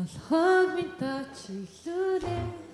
болохоог минь чиглүүлээ.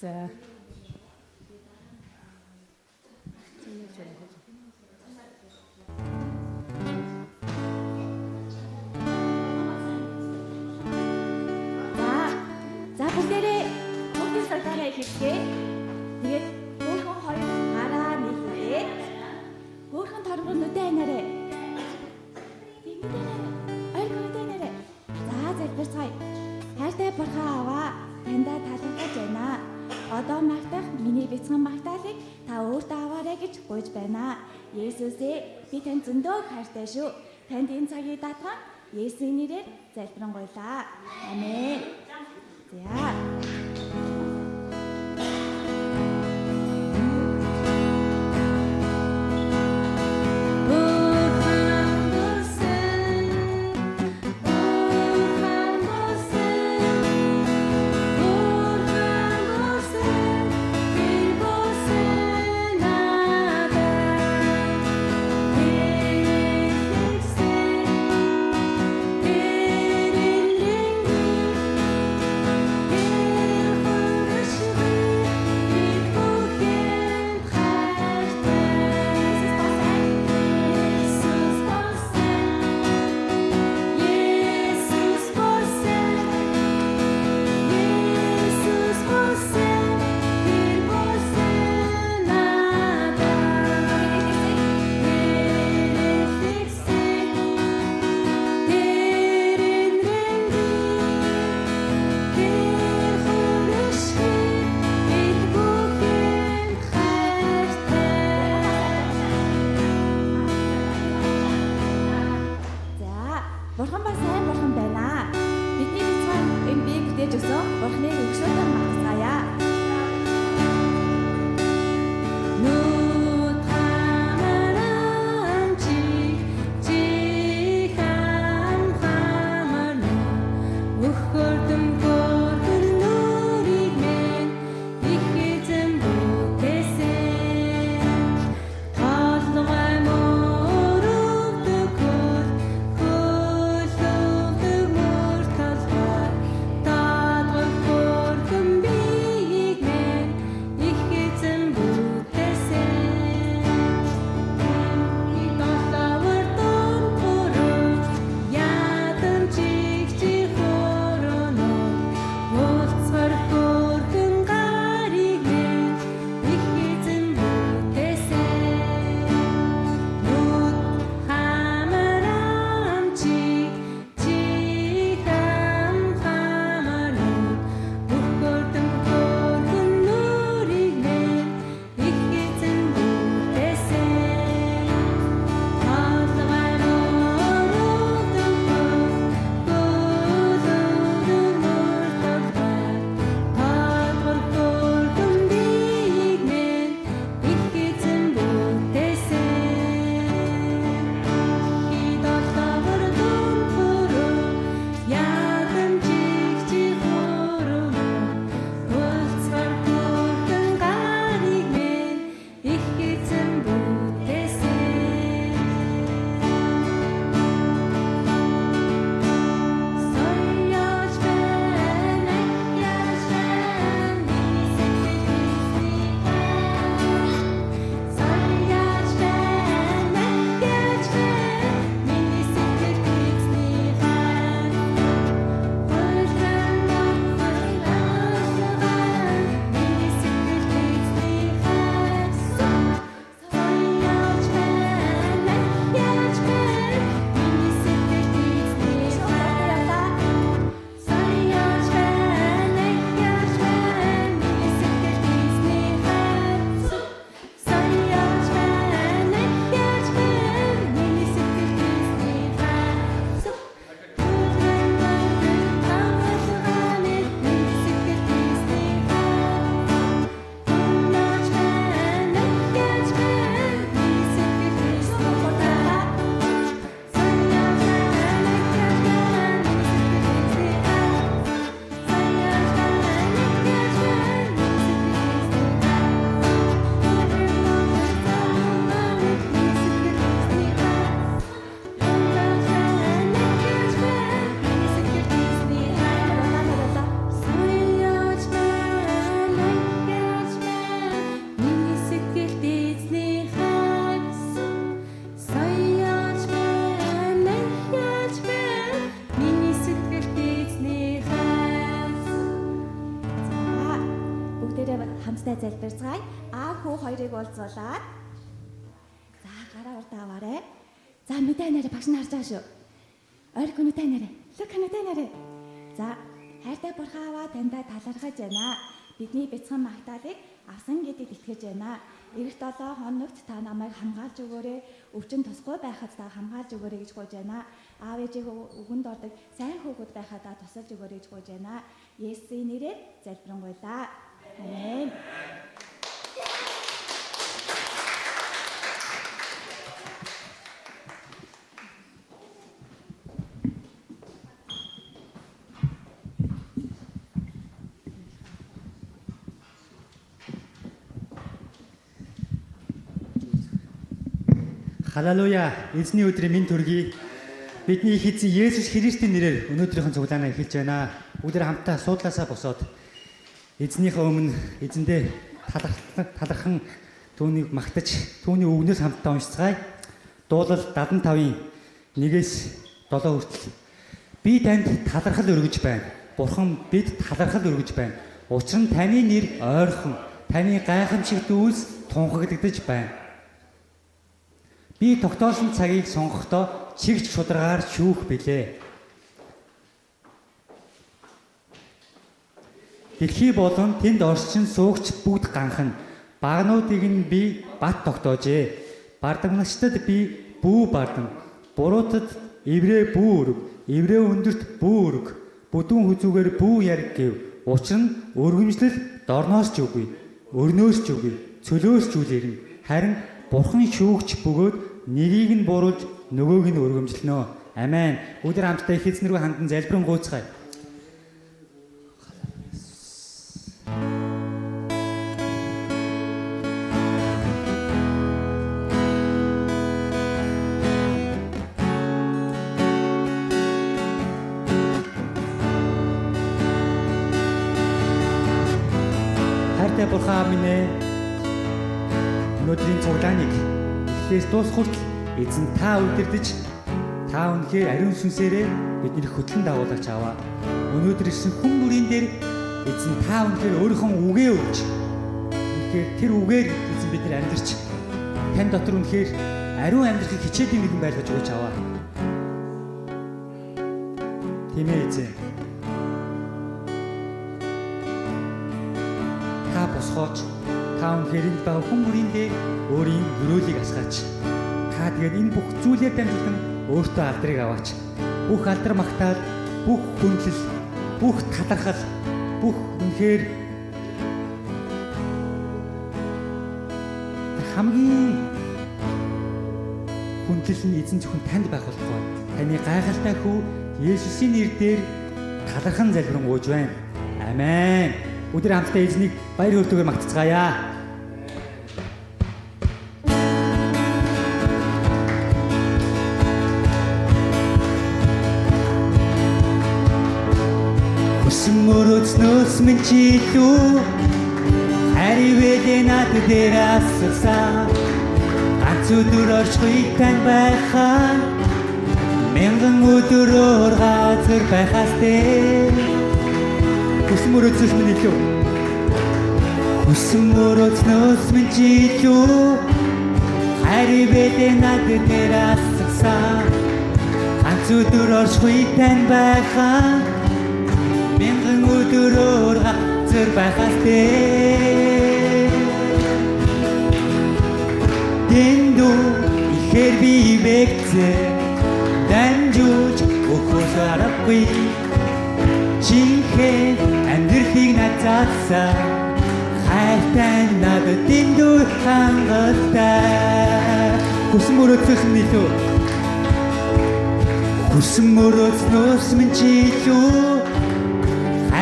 За. За бүгдээрээ бүгдийн салтаараа хэлцгээе. Тэгээд хөөхөн хоёр гараа нийлээ. Хөөхөн торгон нүдэн анаарэ. Ойргоодэнарэ. За залбирцгаая. Хайртай бурхан аваа таньда талархаж байна. Одоо магтах миний бяцхан магтаалыг та өөртөө аваарай гэж гуйж байна. Есүсээ би танд зөндөө хайртай шүү. Танд энэ цагийг даатган Есүсийн нэрээр залбирanгуйлаа. Амен. За. Бурхан ба сайн бурхан байна. Бидний бяцхан энэ бие бүтээж өгсөн Бурханыг өгшөөрөн магтцгаая. Be хамтдаа залбирцгаая. Аав хүү хоёрыг уулзуулаад. За гараа урд аваарэ. За мэдээ нэрэ багш нар харж байгаа шүү. Ойрхон нүдэ нэрэ. Лүк нүдэ нэрэ. За хайртай бурхан аваа таньда талархаж байна. Бидний бяцхан магтаалыг авсан гэдэгт итгэж байна. Эх 7 хоногт та намайг хамгаалж өгөөрэй. Өвчин тусгүй байхад та хамгаалж өгөөрэй гэж гуйж байна. Аав ээжийг үгэнд ордог сайн хүүхэд байхад та тусалж өгөөрэй гэж гуйж байна. Есүсийн нэрээр залбирanгуйлаа. Амен. Халелуя! Эзний өдрийн минь төргий. Бидний их эзэн Есүс Христийн нэрээр өнөөдрийнхэн цуглаанаа эхэлж байна. Бүгдээ хамтдаа суудлаасаа босоод эзнийхээ өмнө эзэндээ талархан түүнийг магтаж, түүний үгнээс хамтдаа уншицгаая. Дуулал 75-ын 1-ээс 7 хүртэл. Би танд талархал өргөж байна. Бурхан бид талархал өргөж байна. Учир нь таны нэр ойрхон, таны гайхамшигт үйлс тунхагдагдаж байна. Би тогтоосон цагийг сонгохдоо чигч шударгаар шүүх билээ. Дэлхий болон тэнд орчин суугч бүгд ганхан. Багнуудыг нь би бат тогтоожээ. Бардамнагчдад би бүү бардам. Буруутад еврей бүү өрг, еврей өндөрт бүү өрг. Бүдүүн хүзүүгээр бүү яриг гэв. Учир нь өргөмжлөл дорноос ч үгүй, өрнөөс ч үгүй, цөлөөс ч үлээрнэ. Харин Бурхан шүүгч бөгөөд нэрийг нь буруулж нөгөөг нь өргөмжлөнө. Амен. Бүгд хамтдаа их эзэн рүү хандан залбирanгуйцгаая. Хайртай Бурхан минь ээ, өнөөдрийн цуглааныг эхлээс дуусах хүртэл эзэн та удирдах, та үнэхээр ариун сүнсээрээ бидний хөтлөн дагуулж аваа. Өнөөдөр ирсэн хүн бүрийн дээр эзэн та үнэхээр өөрийнхөө үгээ өгч, үнэхээр тэр үгээр эзэн бид нар амьдарч, тань дотор үнэхээр ариун амьдралыг хичээдэг нэгэн байлгаж өгч аваа. Тийм ээ эзэн. Та босгооч, та үнэхээр энд байгаа хүн бүрийн дээр өөрийн өрөөлийг асгаач. Та тэгээд энэ бүх зүйлээр дамжуулан өөртөө алдрыг аваач. Бүх алдар магтаал, бүх хүндлэл, бүх талархал, бүх үнэхээр хамгийн хүндлэл нь эзэн зөвхөн танд байх болтугай. Таны гайхалтай хүү Есүсийн нэрээр талархан залбирanгуйж байна. Амен. Өдөр хамтдаа эзнийг баяр хөөртэйгээр магтцгаая. Мөрөөснөөс минь чи илүү харивэдэ над дээр асарсан. Ганц өдөр оршихуй тань байхаа мянган өдрөөр газар байхаас дээр мөрөөснөөс минь илүү мөрөөснөөс минь чи илүү харивэдэ над дээр асарсан. Ганц өдөр оршихуй тань байхаа мянган өдрөөр газар байхаас дээр дэндүү ихээр би бэгцээ дамжуулж өгөхөөс аргагүй чихээ амьдралыг надаасаа хайртай надад дэндүү хангалттай хүсэн мөрөөдсөөс минь илүү хүсэн мөрөөдснөөс минь чи илүү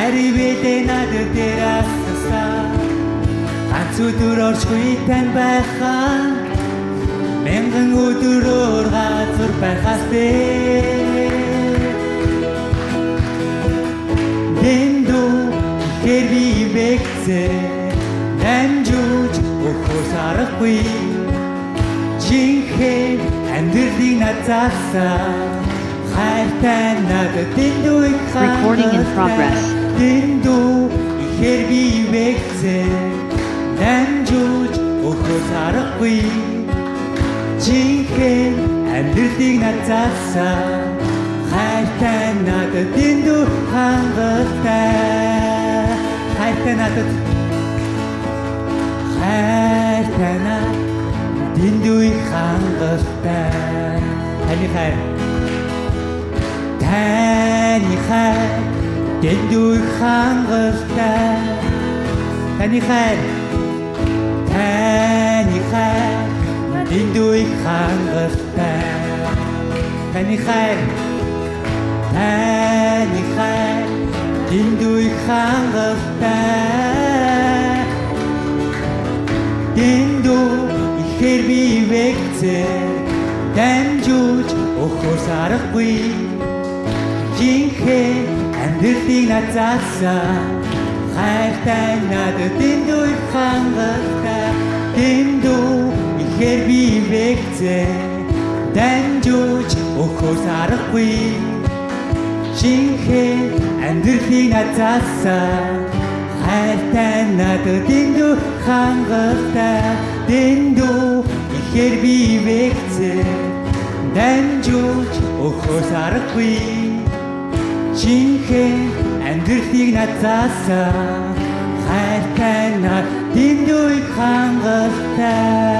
харивэдэ над дээр ассан. Ганц өдөр оршихуй тань байхаа мянган өдрөөр газар байхаас дээр дэндүү ихээр би бэгцээ дамжуулж өгөхөөс аргагүй чихээ амьдралыг надаасаа хайртай надад дэндүү Recording in progress. дэндүү ихээр би бэгцээ дамжуулж өгөхөөс аргагүй жинхэнэ амьдралыг надад заасан хайртай надад дэндүү хангалттай хайртай надад дэндүү их хангалттай таны хайр дэндүү их хангалттай таны хайр дэндүү их хангалттай таны хайр дэндүү их хангалттай дэндүү ихээр би вэгцээ дамжуулж өгөхөөс аргагүй жинхэнэ амьдралыг надад заасан хайртай надад дэндүү их хангалттай дэндүү ихээр би вэгцээ дамжуулж өгөхөөс аргагүй жинхэнэ амьдралыг надад заасан хайртай надад дэндүү хангалттай дэндүү ихээр би вэгцээ дамжуулж өгөхөөс аргагүй жинхэнэ амьдралыг надад заасан хайртай надад дэндүү их хангалттай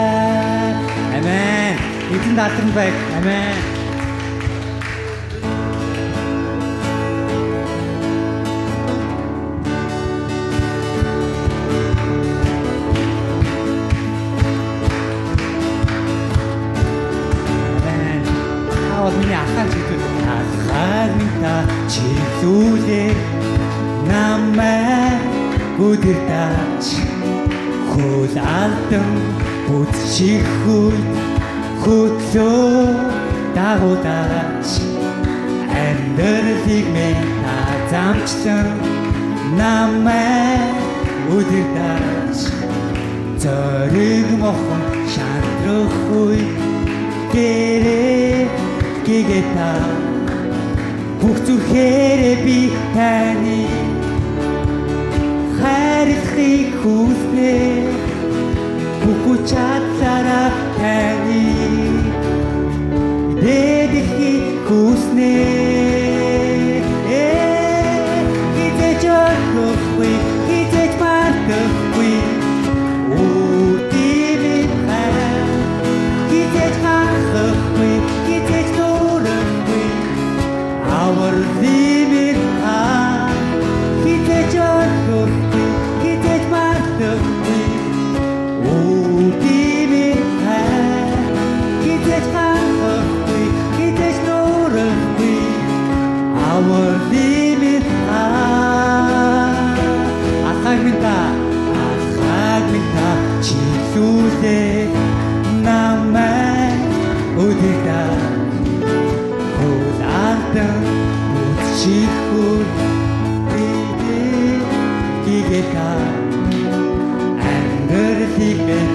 амен эзэн даатан байг амен чиглүүлээ намайг өдөртөөч хөл алдан бүдчих үед хөтлөө дагуулаач амьдралыг минь замчлан намайг өдөртөөч зориг мохон шантрах үед гэгэтаа бүх зүрхээрээ би таны хайрлахыг хүснэ бүх чадлаараа таны дэдхийг хүснэ хизээч орохгүй хизээч мартахгүй үдимэн хайр хизээч хангахгүй хизээч нуурахгүй our living heart хизээч орохгүй хизээч мартахгүй үдимэн хайр хизээч хангахгүй хизээч нуурахгүй our living heart ахаг минь чиглүүлээ намайг өдөртөөч хөл алдан бүдчих үед гэгэтаа амьдралыг минь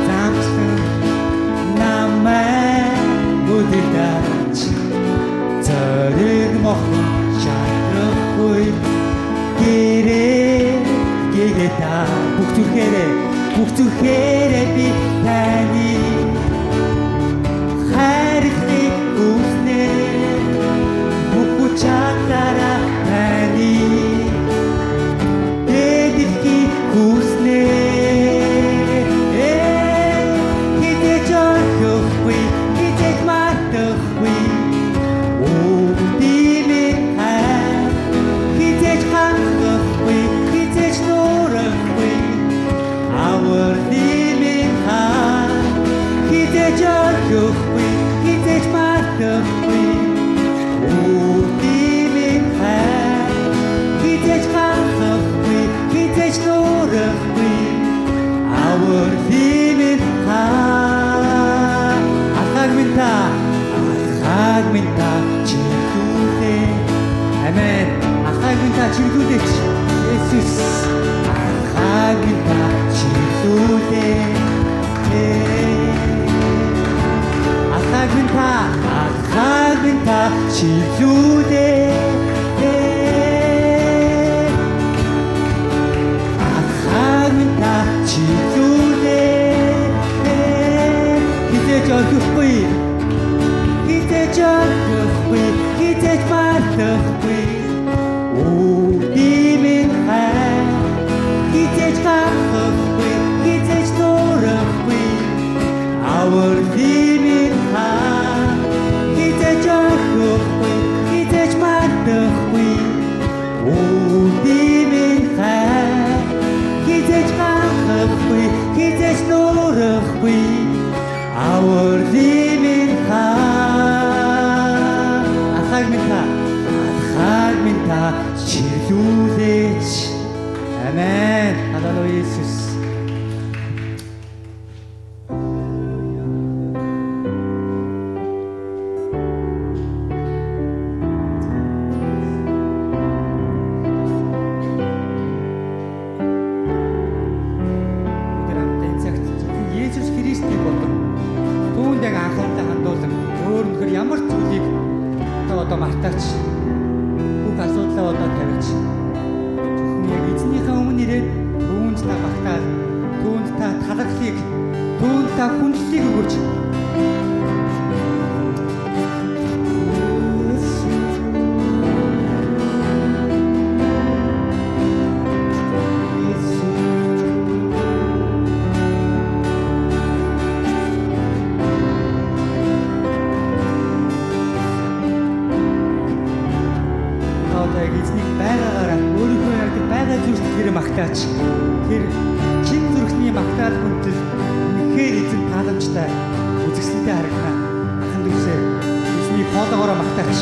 замчлан намайг өдөртөөч зориг мохон шатрах үед гэгэтаа бүх зүрхээрээ би таны хайрлахыг хүснэ бүх чадлаараа таны дэдхийг хүснэ хизээч орохгүй хизээч мартахгүй үдимэн хайр хизээч хангахгүй хизээч нуурахгүй our living heart хизээч орохгүй хизээч мартахгүй үүдийн хай хизээж гахахгүй хизээж нурахгүй авар димэн хай хизээж орхгүй хизээж мартахгүй үүдийн хай хизээж гахахгүй хизээж нурахгүй авар димэн хай чирлүүлээч. Амен. Халелуя Иесус. Иесус Христийг болон түүнд яг анхаарлаа хандуулан өөр нөхөр ямар зүйлийг одоо мартаач бүх асуудлаа одоо тавьж зөвхөн яг эзнийхээ өмнө ирээд түүнд та магтаал түүнд та талархлыг түүнд та хүндлэлийг өгөөч. Магтаач тэр чин зүрхний магтаал хүндэл үнэхээр эзэн тааламжтай үзэсгэлэнтэй харагдана. Ахан дүүсээ эзний хоолоогоороо магтаач.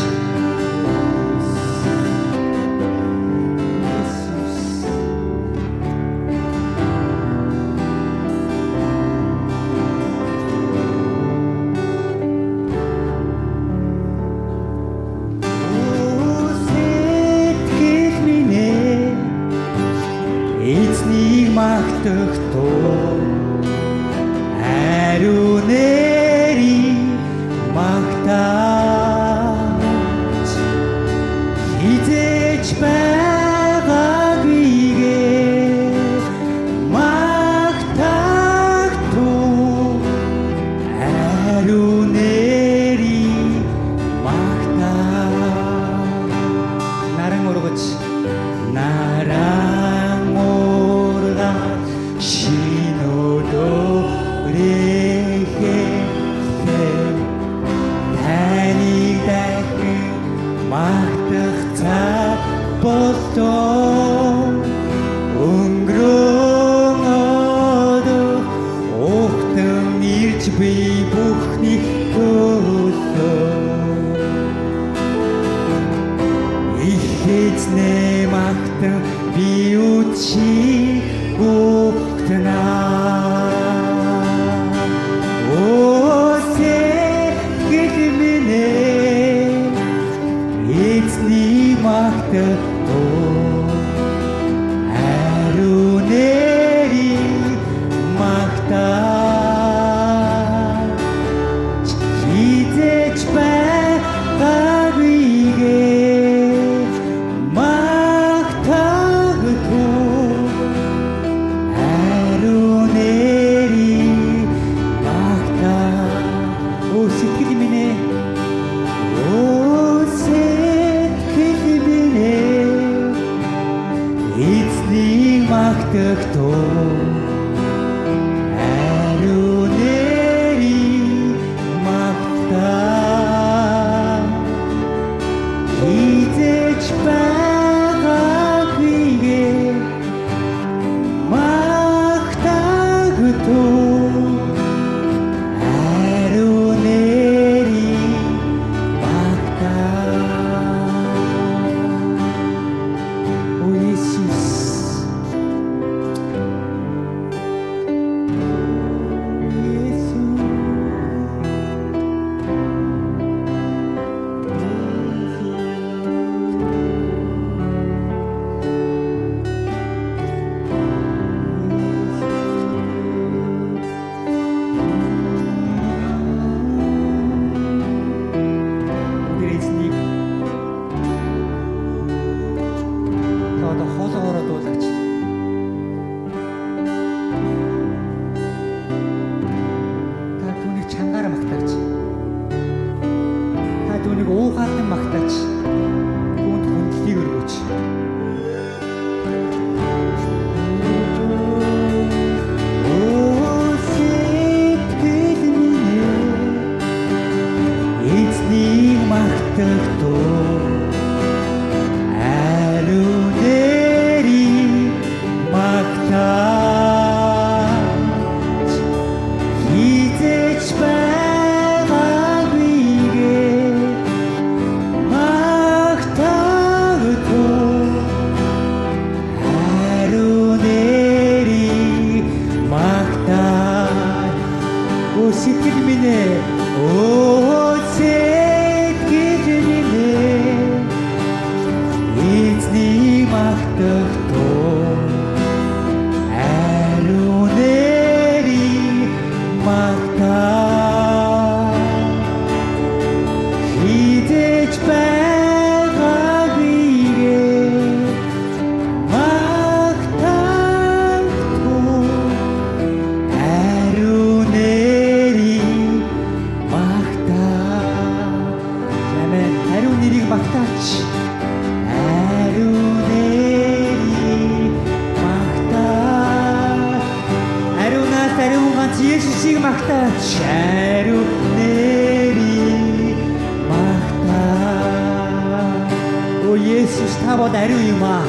Өө Есүс та бол ариун юм аа.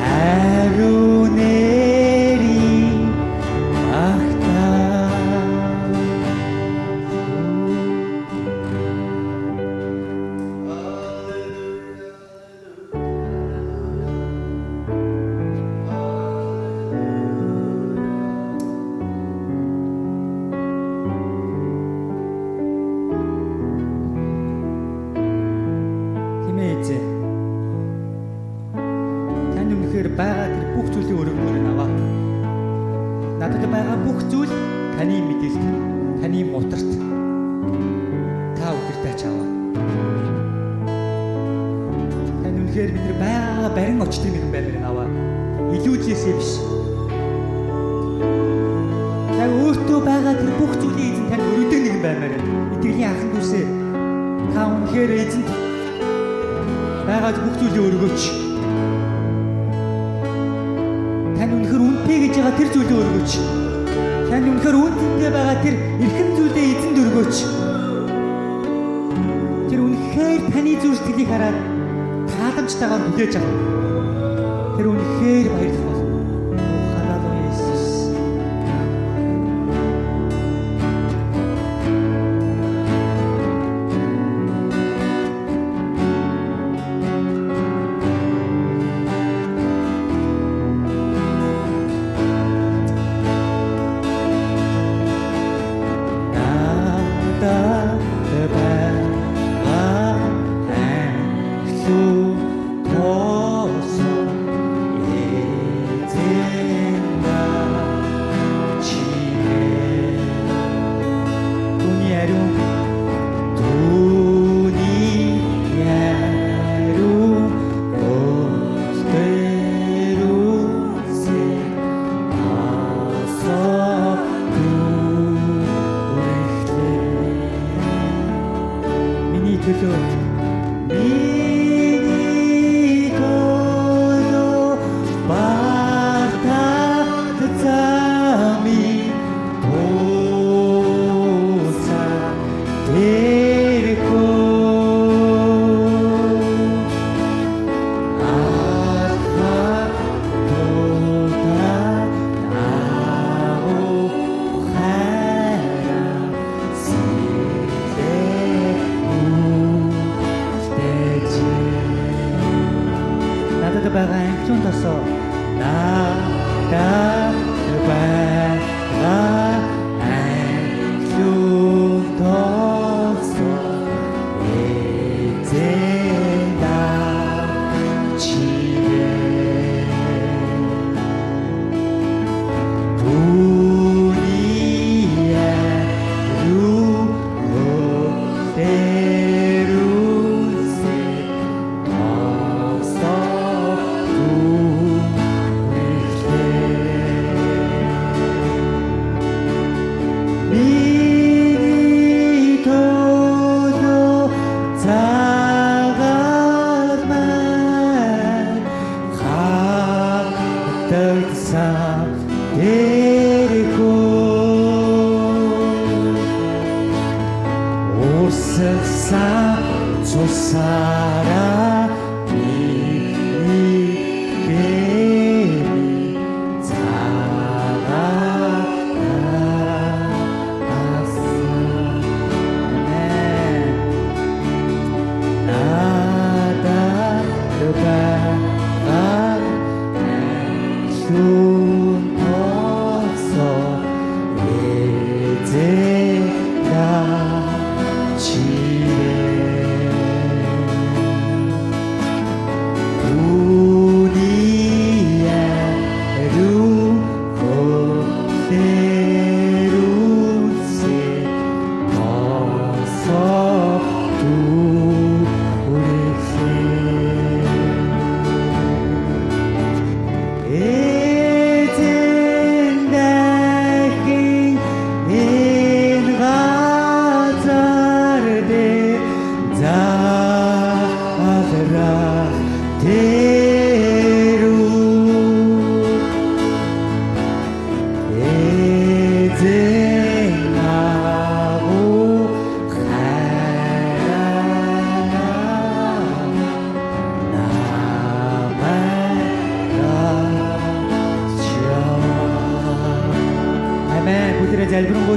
Ариун нэрийн магтаа. Тэмээзээ. Тань үнэхээр байгаа тэр бүх зүйлийн өргөнөөр аваа. Надад байгаа бүх зүйл таны мэдээлэл, таны моторт та өдөртөө чаваа. Тань үнэхээр бид нар байгаа барин очтой юм байна аваа. Илүүжээсээ биш. Яг өөртөө байгаа тэр бүх зүйлийн эзэн тань өргөдөг нэг юм баймаар байна. Итгэлийн анхан дүүсээ та үнэхээр эзэнд байгаа бүх зүйлийг өргөөч. Тань үнэхээр үнэтэй гэж байгаа тэр зүйлийг өргөөч. Тань үнэхээр үнэтэй байгаа тэр эрхэм зүйлээ эзэнд өргөөч. Тэр үнэхээр таны зүрх сэтгэлийг хараад тааламжтайгаар хүлээж авах. Тэр үнэхээр баярлах бол. Халалуя Есүс.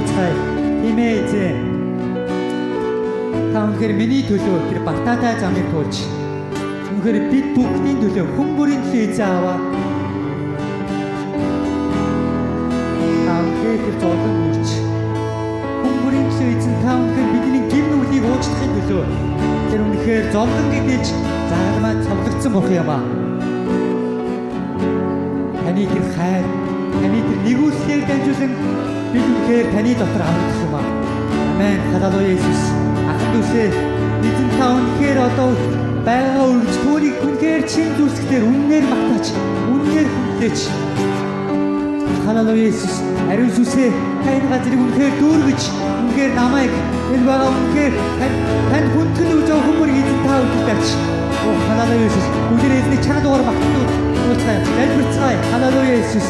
гооцгай. Тийм ээ эзэн. Та өнөхөр миний төлөө тэр бартаатай замыг туулж өнөхөр бид бүхний төлөө хүн бүрийн төлөө эзэн аваа. Та өнөхөр тэр зовлон үрч хүн бүрийн төлөө эзэн та өнөхөр бидний гим нүглийг уучлахын төлөө тэр өнөхөр зовлон гэдэж загалмаа цовлогдсон болох юм аа. Таны тэр хайр, таны тэр нэгүслийг дамжуулан бид үнэхээр таны дотор аврагдах юм аа. Амен. Халелуя Иесус. Ахад үсээ эзэн та үнэхээр одоо байгаа үрж түүнийг үнэхээр чин зүсгээр үннээр магтаач, үннээр хүндлээч. Халелуя Иесус. Ариун сүсээ та энэ газрыг үнэхээр дүүргэж, үнэхээр намайг энэ байгаа үнэхээр танд хүндгэн үж өгөх хүмүүс эзэн та үлдээч. Оо халелуя Иесус. Бүгд эзний чанар дугаар магтнууд уулзгай. Залбирцгаая. Халелуя Иесус.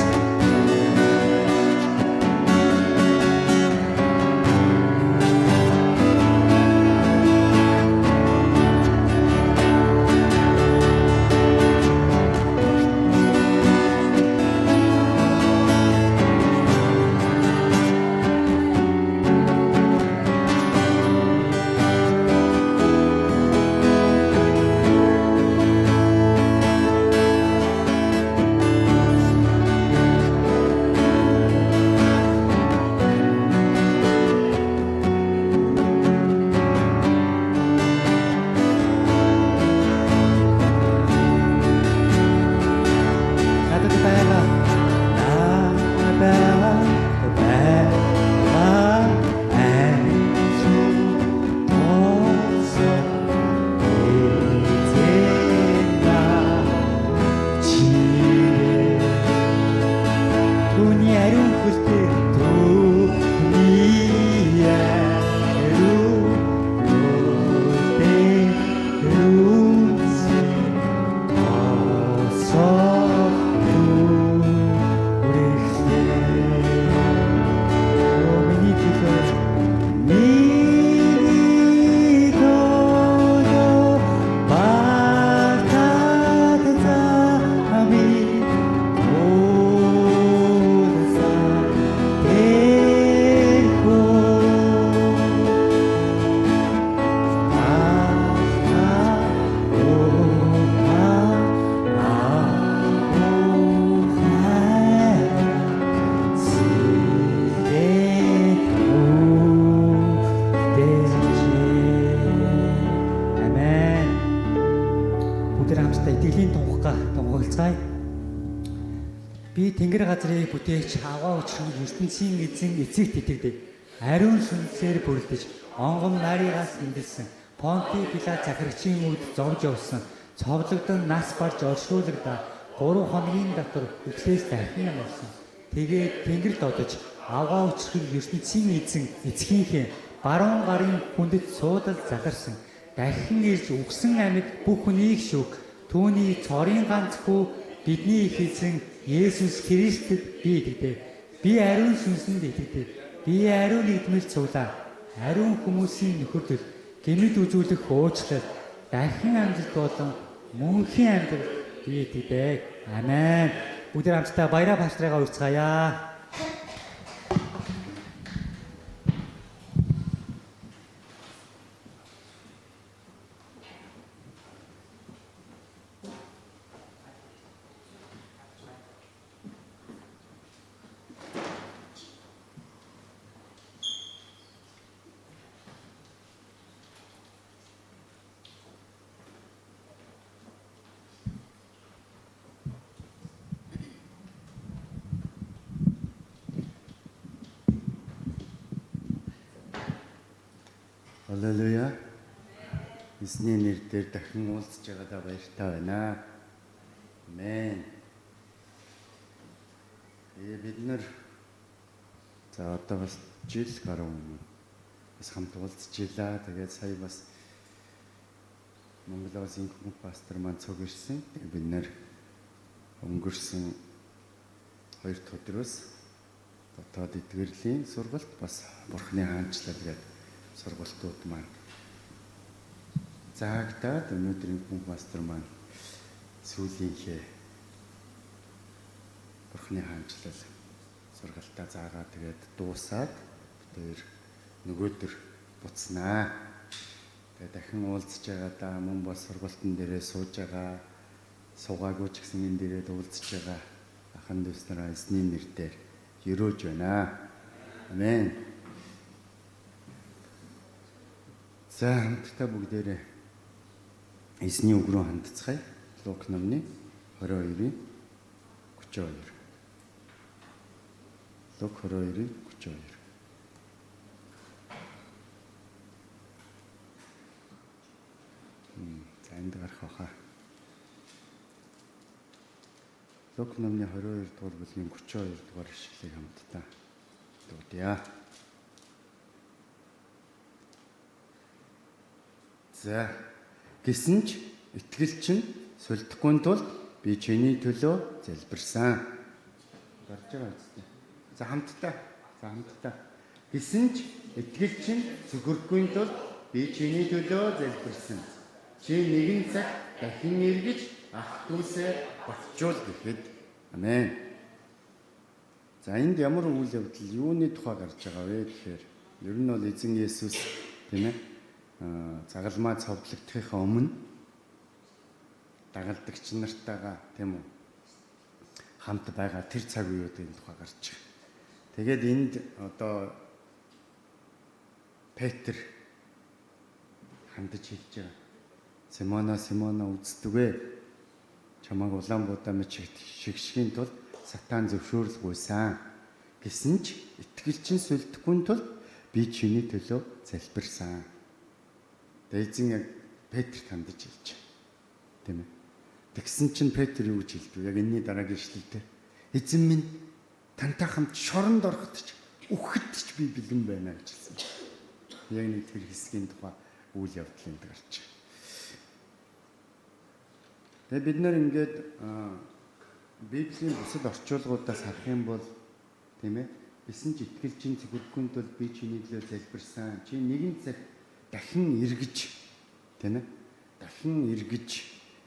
Би тэнгэр газрыг бүтээч аваа учрын ертөнцийн эзэн эцэгт итгэдэг. Ариун сүнсээр бүрдэж, онгон наригаас эндэлсэн. Понти Пилат захирагчийн үед зовж явсан. Цовлогдсон нас барж оршуулгадаа 3 хоногийн дотор үхлээс дахин амарсан. Тэгээд тэнгэрт одож аваа учрын ертөнцийн эзэн эцгийнхээ баруун гарын хүндэт суудал задарсан. Дахин ирж үгсэн амьд бүх хүнийг шүүх. Түүний цорын ганц хүү бидний их эзэн Есүс Христэд би итгэдэг. Би ариун сүнсэнд итгэдэг. Би ариун нэгдмэл цуглаа. Ариун хүмүүсийн нөхөрлөл, гэмэд үзүүлэх уучлал, дахин амжилт болон мөнхийн амьдрал би итгэдэг. Амен. Бүгд хамтдаа баяраа пастрыгаа урьцгаая. Халелуя. Эзний нэрээр дахин уулзж байгаадаа баяртай байна. Амен. Бид нар за одоо бас жил гаруй бас хамт уулзчихлаа. Тэгээд сая бас Монголоос инхүү пастор маань цуг ирсэн. Бид нар өнгөрсөн 2 дахь өдрөөс дотоод эдгэрлийн сургалт бас Бурхны хаанчлал гэдэг сургалтууд маань заагдаад өнөөдрийн хүн пастор маань сүүлийнхээ Бурхны хаанчлал сургалтаа заагаа тэгээд дуусаад дээр нөгөөдөр буцнаа. Тэгээ дахин уулзж байгаа да мөн бол сургалтын дээрээ сууж байгаа, суугаагүй ч гэсэн энэ дээрээ уулзж байгаа ахын дүүс нараа эзний нэрээр өрөөж байна. Амен. За хамтдаа бүгдээрээ эзний үг рүү хандцгаая. Лук номны 22-ийн 42. Лук 22-ийн 42. За энд гарах баха. Лук номны 22 дугаар бүлгийн 42 дугаар ишлэлийг хамтдаа дуудъя. За гэсэн ч итгэл чинь сүлдэхгүй тул би чиний төлөө залбирсан. Гарч байгаа үстэй. За хамтдаа. Гэсэн ч итгэл чинь зүгэрхгүй тул би чиний төлөө залбирсан. Чи нэгэн цаг дахин эргэж ах дүүсээ болчуул гэхэд. Амен. За энд ямар үйл явдал юуны тухай гарч байгаа вэ гэхээр ер нь бол эзэн Есүс тийм ээ загалмаа цовдлогдохын өмнө дагалдагч нартайгаа тийм үү хамт байгаа тэр цаг үеүүдийн тухай гарч байгаа. Тэгээд энд одоо Петр хандаж хэлж байгаа. Симона үздэгвэ. Чамайг Улаанбуудаа мэд шигшгийн тулд сатан зөвшөөрлгүйсэн. Гэсэн ч итгэлчин сүлдэхгүй тул би чиний төлөө залбирсан. Эзэн яг Петрт хандаж хэлж байгаа. Тийм ээ. Тэгсэн чинь Петр юу гэж хэлдэг вэ? Яг энэний дараагийн ишлэлтэй. Эзэн минь тантай хамт шоронд ороход ч үхэхэд ч би бэлэн байна гэж хэлсэн. Яг нэг тэр хэсгийн тухай үйл явдлын гарч байгаа. Тэгээ бид нар ингээд Библийн бусад орчуулгуудаас харах юм бол тийм ээ бисэн ч итгэл чинь зөвхөн тул би чиний төлөө залбирсан. Чи нэгэн цаг дахин эргэж тийм ээ дахин эргэж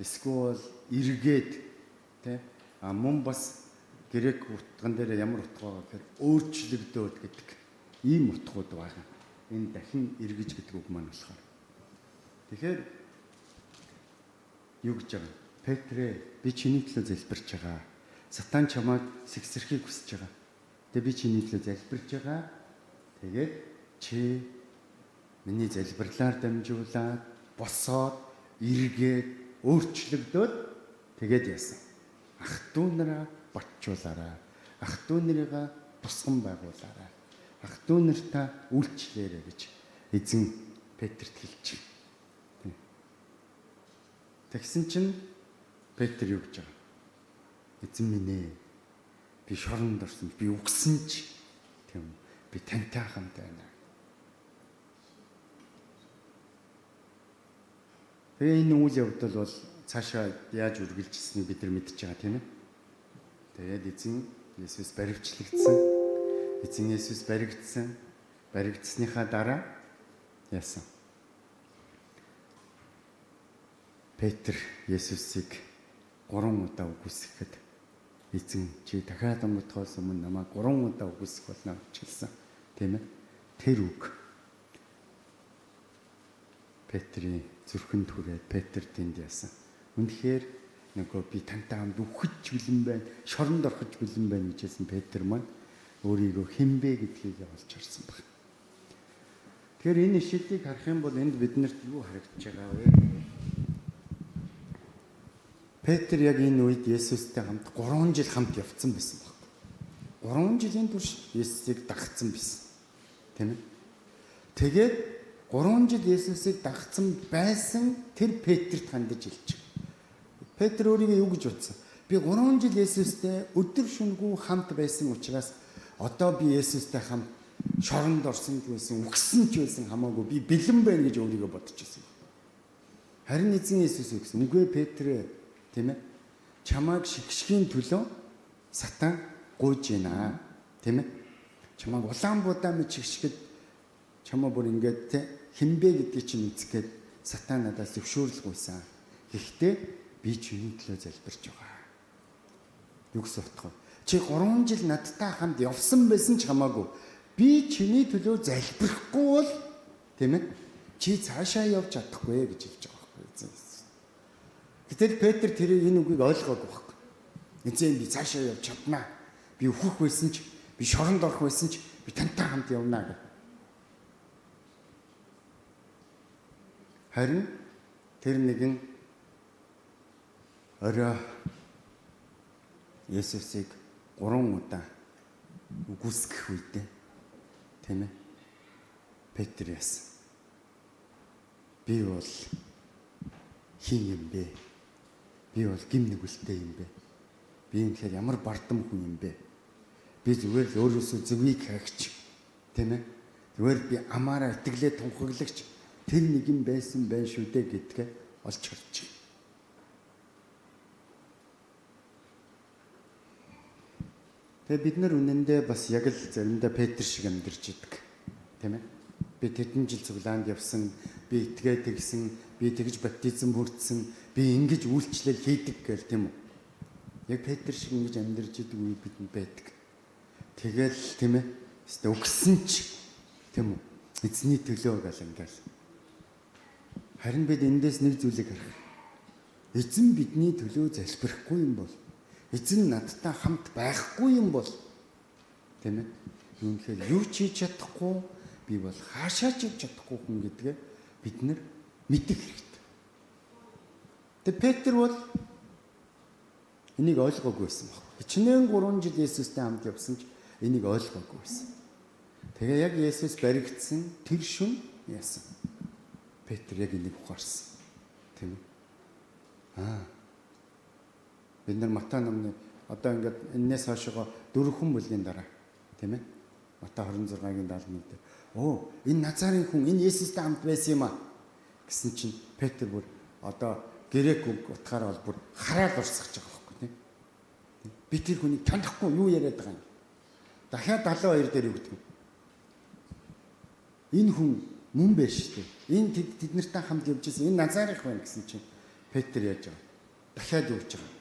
эсвэл эргээд тийм мөн бас грек утган дээр ямар утга байгаа гэхээр өөрчлөгдөөд гэдэг ийм утгууд байгаа. Энэ дахин эргэж гэдэг үг маань болохоор. Тэгэхээр юу гэж байгаа? Петрэ би чиний төлөө залбирч байгаа. Сатан чамайг сэгсэрхийг хүсэж байгаа. Тэгээ би чиний төлөө залбирч байгаа. Тэгээд чи миний залбирлаар дамжуулаад босоод эргээд өөрчлөгдөөд тэгээд яасан. Ах トゥ нараа батжуулаарай. Ах トゥ нарыгаа тусган байгуулаарай. Ах トゥ нартаа үйлчлээрэй гэж эзэн Петрт хэлж байна. Тэгсэн чинь Петр юу гэж байгаа? Эзэн минь ээ. Би шоронд орсон. Би үгсэн ч тийм би тантай хамт байна. Тэгээ энэ үйл явдал бол цаашаа яаж үргэлжилсэнийг бид нар мэдчихэж байгаа тийм ээ. Тэгээд эзэн Есүс баривчлагдсан. Эзэн Есүс баригдсан. Баригдсныхаа дараа яасан? Петр Есүсийг 3 удаа үгүйсгэхэд эзэн чи дахиад өнгөтхөөс өмнө намайг 3 удаа үгүйсгэх болно гэж хэлсэн. Тийм ээ. Тэр үг Петрийн зүрхэнд хүрээд Петр тэнд яасан. Үнэхээр нөгөө би тантай хамт үхэж бэлэн байна, шоронд орохж бэлэн байна гэж хэлсэн Петр маань өөрийгөө хинбэ гэдгийг олж харсан баг. Тэгэхээр энэ ишлэлийг харах юм бол энд биднэрт юу харагдаж байгаа вэ? Петр яг энэ үед Есүстэй хамт 3 жил хамт явцсан байсан баг. 3 жилийн турш Есүсийг дагцсан байсан. Тийм ээ. Тэгээд 3 жил Есүсийг дагцсан байсан тэр Петрт хандаж хэлж байгаа. Петр өөрийгөө юу гэж утсан? Би 3 жил Есүстэй өдөр шөнөгүй хамт байсан учраас одоо би Есүстэй хамт шоронд орсон ч байсан, үгсэн ч байсан хамаагүй би бэлэн байна гэж өөрийгөө бодож байсан. Харин эзэн Есүс үгсэн. Үгүй Петрэ, тийм ээ. Чамайг шигшгийн төлөө сатан гуйж байна. Тийм ээ. Чамайг Улаанбуудаа мэд шигшгэд чамаа бүр ингээд хинбэ гэдгийг чинь үзэхэд сатан надаас зөвшөөрлөгүйсэн. Гэхдээ би чиний төлөө залбирч байгаа. Юу гэсэн утга вэ? Чи 3 жил надтай хамт явсан байсан ч хамаагүй Би чиний төлөө залбирахгүй бол тийм ээ чи цаашаа явж чадахгүй гэж хэлж байгаа байхгүй эзэн Есүс. Гэтэл Петр тэр энэ үгийг ойлгоогүй байхгүй. Эзэн би цаашаа явж чаднаа. Би өөхөх байсан ч, би шоронд орох байсан ч би тантай хамт явнаа гэх. Харин тэр нэгэн орой Есүсийг 3 удаа үгүйсгэх үедээ тийм ээ Петр яасан. Би бол хин юм бэ? Би бол гим нүгэлтэй юм бэ? Би юм тэгэхээр ямар бардам хүн юм бэ? Би зүгээр л өөрөөсөө зөвийг хаагч тийм ээ. Зүгээр би амаараа итгэлээ тунхаглагч тэр нэгэн байсан байх шүү дээ гэдгээ олж харж байна. Тэгээ бид нар үнэндээ бас яг л заримдаа Петр шиг амьдарч идэг. Тийм ээ. Би тэдэн жил цуглаанд явсан, би итгээ тэгсэн, би тэгж баптизм бүрдсэн, би ингэж үйлчлэл хийдэг гэл тийм үү. Яг Петр шиг ингэж амьдарч идэг үе бидэнд байдаг. Тэгэл тийм ээ. Өгсөн ч тийм үү. Эзний төлөө гал ингээл. Харин бид эндээс нэг зүйлийг харах. Эзэн бидний төлөө залбирахгүй юм бол, эзэн надтай хамт байхгүй юм бол тийм ээ. Үүнхээр юу ч хийж чадахгүй, би бол хаашаач явж чадахгүй хүн гэдгээ бид нар мэдэх хэрэгтэй. Тэгээ Петр бол энийг ойлгоогүй байсан баг. Хичнээн 3 жил Есүстэй хамт явсан ч энийг ойлгоогүй байсан. Тэгээ яг Есүс баригдсан тэр шөнө яасан. Петр яг энийг ухаарсан. Тийм ээ. Бид нар Матай номны одоо ингээд энэс хойшоо 4 хүн бүлгийн дараа тийм ээ. Матай 26-гийн 71 дээр энэ Назарын хүн энэ Есүстэй хамт байсан юм а гэсэн чинь Петр бүр одоо грек үг утгаараа бол бүр хараад урсгаж байгаа байхгүй тийм. Би тэр хүнийг танихгүй юу яриад байгаа юм. Дахиад 72 дээр юу гэдэг вэ? Энэ хүн мөн байж тээ. Энэ тэд нартай хамт явж байсан энэ Назарих байна гэсэн чинь Петр яаж байгаа. Дахиад юу гэж байгаа.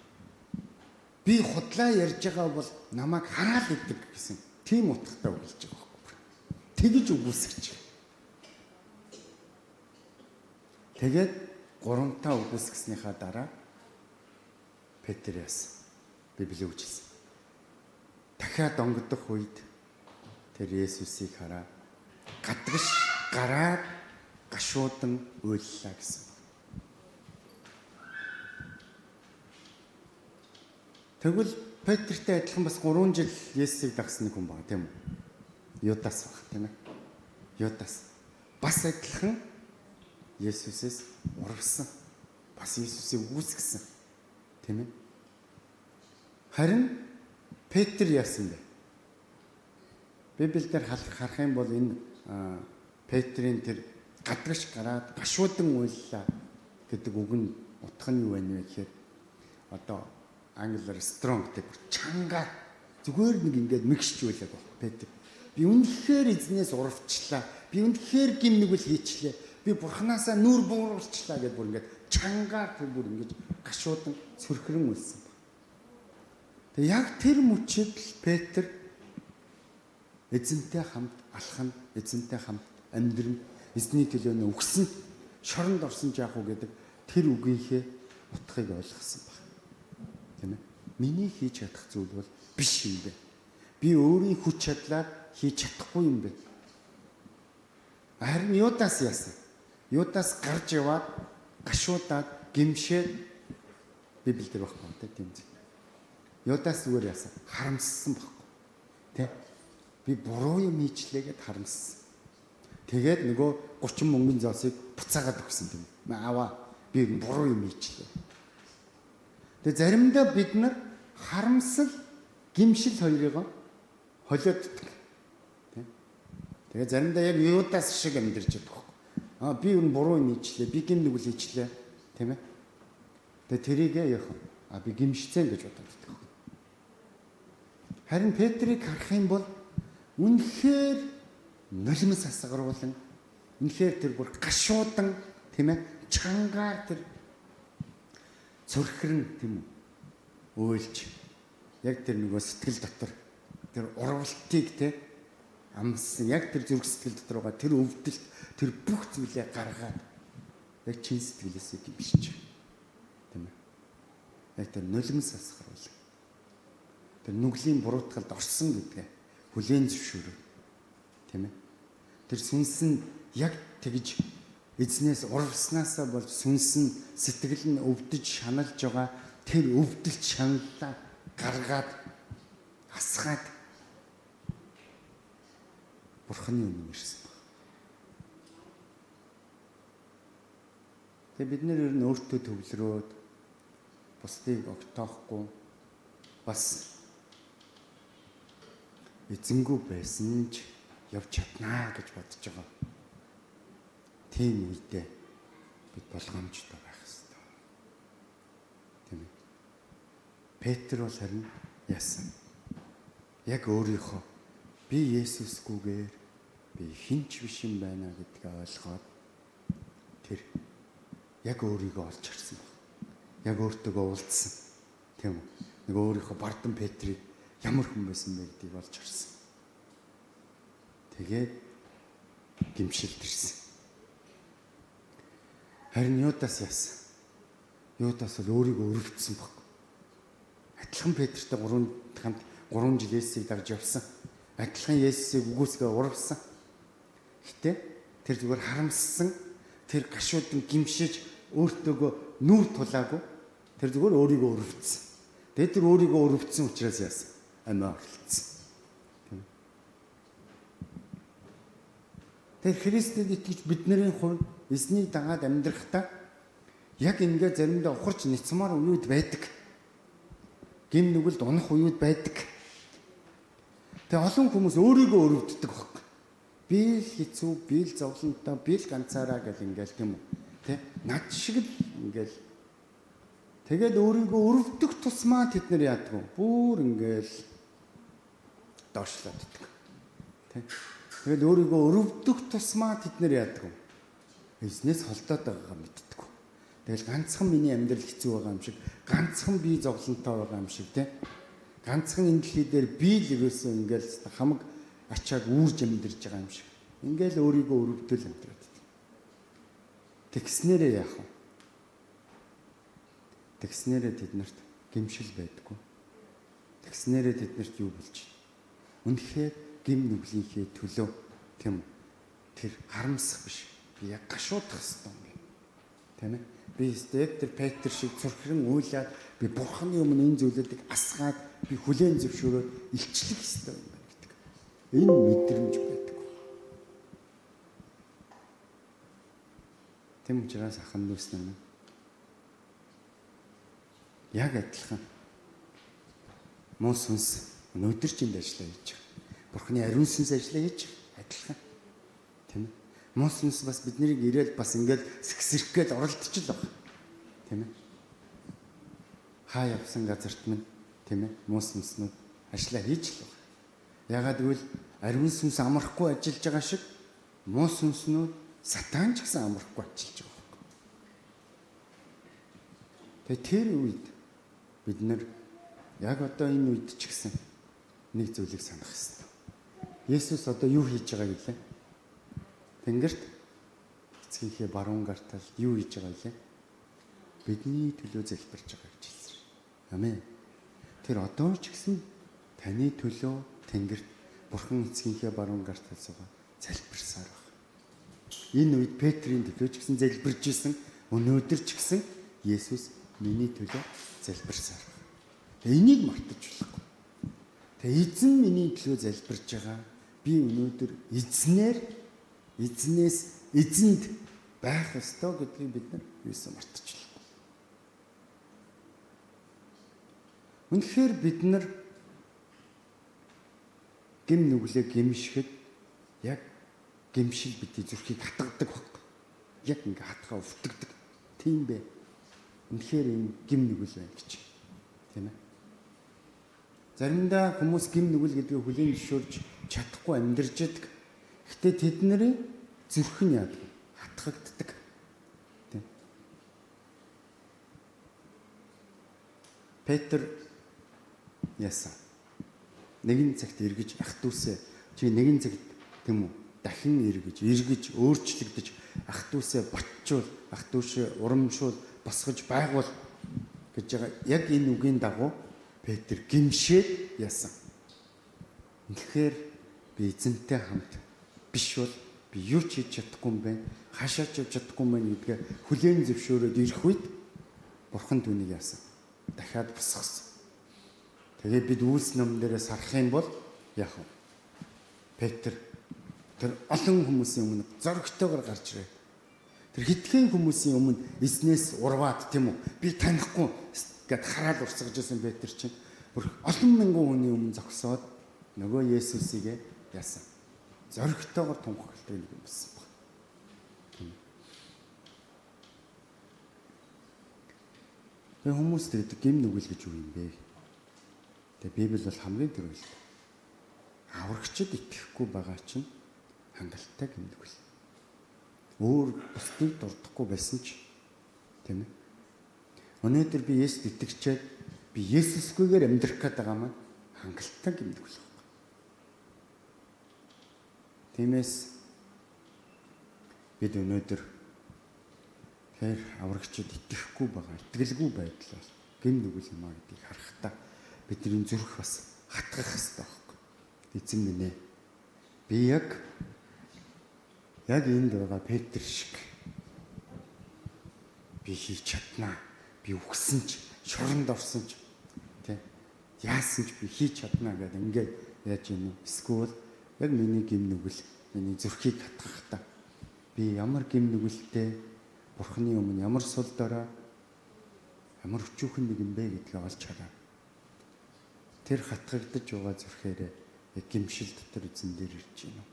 Би худлаа ярьж байгаа бол намайг хараад идэг гэсэн тийм утгатай үгэлж байгаа байхгүй. Тэгж үгүйсгэж. Тэгээд 3 таа үгүйсгэснийхаа дараа Петр яасан. Библийг үжилсэн. Дахиад онгодох үед тэр Есүсийг хараа гадагш гараад гашуудан уйллаа гэсэн. Тэгвэл Петртэй адилхан бас 3 жил Есүсийг дагсан нэг хүн байна тийм үү? Юдас баг тийм ээ. Юдас бас адилхан Есүсээс урвсан. Бас Есүсийг үгүйсгэсэн. Тийм ээ. Харин Петр яасан бэ? Библиэлд харах юм бол энэ Петрийн тэр гадагш гараад гашуудан уйллаа гэдэг үг нь утга нь юу вэ гэхээр одоо англиар strong гэдэг чанга зүгээр нэг ингээд мэгшж байлаа баг Петр. Би үнэхээр эзнээс урвчлаа. Би үнэхээр гим нүгэл хийчлээ. Би бурхнаасаа нүур бууруулчлаа гэдээ бүр ингээд чангаар тэр бүр ингээд гашуудан сөрхрөн уйлсан баг. Тэгээ яг тэр мөчид Петр эзэнтэй хамт алхам, эзэнтэй хамт амьдрын, эзний төлөө өгсөн, шоронд орсон жаах уу гэдэг тэр үгийнхээ утгыг ойлгосон баг. Тийм ээ. Миний хийж чадах зүйл бол биш юм бэ. Би өөрийн хүч чадлаар хийж чадахгүй юм бэ. Харин Юдас яасан. Юдас гарч яваад гашуудаад гимшээд Библиэлд дээр баггүй тийм зүйл. Юдас зүгээр яасан. Харамссан баггүй. Тэ? Би буруу юм хийчлээ гэд харамссан. Тэгээд нөгөө 30 мөнгөний зоосыг буцаагаад өгсөн тийм. Аваа би буруу юм хийчлээ. Тэгээд заримдаа бид нар харамсал, гимшил хоёрыг холиод идэх. Тийм. Тэгээд заримдаа яг Юдас шиг амьдэрч байдаг. Би юу буруу юм хийчлээ, би гим нүгэл хийчлээ, тийм ээ. Тэгээд тэрийг яах вэ? Би гимшцэн гэж боддог. Харин Петрийг харах юм бол үнэхээр нулимс асгаруулan, үнэхээр тэр бүр гашуудан, тийм ээ, чангаар тэр цөрхрэн тийм үү? Уйлж яг тэр нөгөө сэтгэл дотор тэр урвалтыг те амссан яг тэр зүрх сэтгэл дотороо тэр өвдөлт тэр бүх зүйлээ гаргаад яг чин сэтгэлээсээ гимшиж. Тийм ээ. Яг тэр нулимс асгаруул. Тэр нүглийн буруутгалд орсон гэдгээ хүлээн зөвшөөрөв. Тийм ээ. Тэр сүнс нь яг тэгж эзнээс урагснаасаа болж сүнс нь сэтгэл нь өвдөж шаналж байгаа тэр өвдөлт шаналлаа гаргаад асгаад Бурханы өмнө ирсэн баг. Тэгээ бид нэр ер нь өөртөө төвлөрөөд бусдыг огтоохгүй бас эзэнгүй байсан ч явж чаднаа гэж бодож байгаа. Тийм үедээ бид болгоомжтой байх хэрэгтэй. Тийм ээ. Петр бол харин яасан. Яг өөрийнхөө би Есүсгүйгээр би хинч биш юм байна гэдгээ ойлгоод тэр яг өөрийгөө олж харсан баг. Яг өөртөөгөө уулзсан. Тийм үү? Нэг өөрийнхөө бардам Петрийг ямар хүн байсан бэ гэдгийг олж харсан. Тэгээд гимшилд ирсэн. Харин Юдас яасан. Юдас бол өөрийгөө өрөвдсөн баг. Адилхан Петртэй 3 жил Есүсийг дагж явсан. Адилхан Есүсийг үгүйсгээ урвсан. Гэтэ тэр зүгээр харамссан, тэр гашуудан гимшиж өөртөөгөө нүүр тулаагүй. Тэр зүгээр өөрийгөө өрөвдсөн. Тэгээд тэр өөрийгөө өрөвдсөн учраас яасан? Амиа орлцсон. Тэр Христэд итгэж бидний хувьд эзнийг дагаад амьдрахдаа яг ингээ заримдаа ухарч нэцмаар үеуд байдаг. Гим нүгэлд унах үеуд байдаг. Тэгээ олон хүмүүс өөрийгөө өрөвддөг баг. Би л хэцүү, би л зовлонтой, би л ганцаараа гэл ингээл тийм үү. Тэ? Над шиг л ингээл. Тэгээд өөрийгөө өрөвдөх тусмаа тэд нар яадаг вэ? Бүр ингээл доошлоод иддэг. Тэ? Тэгээд өөрийгөө өрөвдөх тусмаа тэд нар яадаг вэ? Эзнээс холдоод байгаагаа мэддэг. Тэгэл ганцхан миний амьдрал хэцүү байгаа юм шиг, ганцхан би зовлонтой байгаа юм шиг тий. Ганцхан энэ дэлхий дээр би л ерөөсөө ингээл хамаг ачааг үүрж амьдарч байгаа юм шиг. Ингээл өөрийгөө өрөвдөл амьдраад. Тэгснээрээ яах вэ? Тэгснээрээ тэднэрт гимшил байдаггүй. Тэгснээрээ тэднэрт юу болж байна? Үнэхээр гим нүглийнхээ төлөө тийм тэр харамсах биш. Би яг гашуудах хэрэгтэй юм байна. Тийм ээ? Би яг тэр Петр шиг цурхран уйлаад би Бурханы өмнө энэ зүйлүүдийг асгаад би хүлээн зөвшөөрөөд илчлэх хэрэгтэй юм байна гэдэг. Энэ мэдрэмж байдаг. Тийм учраас ахын дүүс нар яг адилхан муу сүнс өнөөдөр ч энд ажиллаа хийж байгаа. Бурханы ариун сүнс ажиллаа хийж адилхан. Тийм ээ? Муу сүнс бас биднийг ирээл бас ингээд сэгсэрхгээл оролдож л байгаа. Тийм ээ? Хаа явсан газарт минь тийм ээ? Муу сүнснүүд ажиллаа хийж л байгаа. Ягаад гэвэл ариун сүнс амрахгүй ажиллаж байгаа шиг муу сүнснүүд сатан ч гэсэн амрахгүй ажиллаж байгаа. Тэгээ тэр үед бид нар яг одоо энэ үед ч гэсэн нэг зүйлийг санах хэрэгтэй. Есүс одоо юу хийж байгаа гэлээ? Тэнгэрт эцгийнхээ баруун гартал юу хийж байгаа гэлээ? Бидний төлөө залбирч байгаа гэж хэлсэн. Амен. Тэр одоо ч гэсэн таны төлөө тэнгэрт Бурхан эцгийнхээ баруун гартал суугаад залбирсаар байна. Энэ үед Петрийн төлөө ч гэсэн залбирж исэн. Өнөөдөр ч гэсэн Есүс миний төлөө залбирсаар байна. Энийг мартаж болохгүй. Тэгээ эзэн миний төлөө залбирж байгаа. Би өнөөдөр эзнээс эзэнд байх ёстой гэдгийг бид нар юусэн мартчихлаа. Үнэхээр бид нар гим нүглээ гимшихэд яг гимшил бидний зүрхийг хатгадаг баг. Яг ингээ хатгаа өвтгдөг. Тийм бэ. Үнэхээр энэ гим нүгэл байна гэж. Тийм ээ. Заримдаа хүмүүс гим нүгэл гэдгийг хүлээн зөвшөөрж чадахгүй амьдарч идэг. Гэтэ тэдний зүрх нь яадаг? Хатгагддаг. Тийм. Петр яасан. Нэгэн цагт эргэж ах дүүсээ чи нэгэн цагт тийм үү дахин эргэж өөрчлөгдөж ах トゥ усээ ботчвол ах トゥ усээ урамшуул босгож байгуул гэж байгаа яг энэ үгийн дагуу Петр гимшээд яасан. Тэгэхээр би эзэнтэй хамт биш бол би юу ч хийж чадахгүй юм байна. Хашаач явж чадахгүй юм байна гэдгээ хүлээн зөвшөөрөөд ирэх үед Бурхан түүнийг яасан. Дахиад босгосон. Тэгээд бид Үйлс номон дээрээс харах юм бол яах вэ? Петр тэр олон хүмүүсийн өмнө зоригтойгоор гарч ирээ. Тэр хитгэн хүмүүсийн өмнө эзнээс урваад тийм үү? Би танихгүй гэд хараад урсгаж байсан Петр чинь бүр олон мянган хүний өмнө зогсоод нөгөө Есүсийг яасан. Зоригтойгоор тунхагладаг нэг юм болсон баг. Тэгээ хүмүүс тэгээд гим нүгэл гэж юу юм бэ? Тэгээ Библи бол хамгийн түрүүл. Аврагчид итгэхгүй байгаа чинь хангалттай гим нүгэл. Өөр бусдыг дурдахгүй байсан ч тийм ээ. Өнөөдөр би Есүст итгэжээд би Есүсгүйгээр амьдрах гээд байгаа маань хангалттай гим нүгэл. Тиймээс бид өнөөдөр тэр аврагчид итгэхгүй байгаа, итгэлгүй байдлаар гим нүгэл юм а гэдгийг харахтаа бидний зүрх бас хатгах хэрэгтэй байхгүй. Эзэн минь ээ. Би яг энд байгаа Петр шиг би хийж чаднаа. Би үхсэн ч, шоронд орсон ч тийм яасан ч би хийж чаднаа гэдэг ингээд яаж юм бэ? Эсвэл яг миний гим нүгэл, миний зүрхийг хатгахтаа би ямар гим нүгэлтэй Бурханы өмнө ямар сул дорой ямар өчүүхэн нэг юм бэ гэдгийг олж хараа. Тэр хатгагдаж байгаа зүрхээрээ яг гимшил дотор эзэн дээр ирж байна.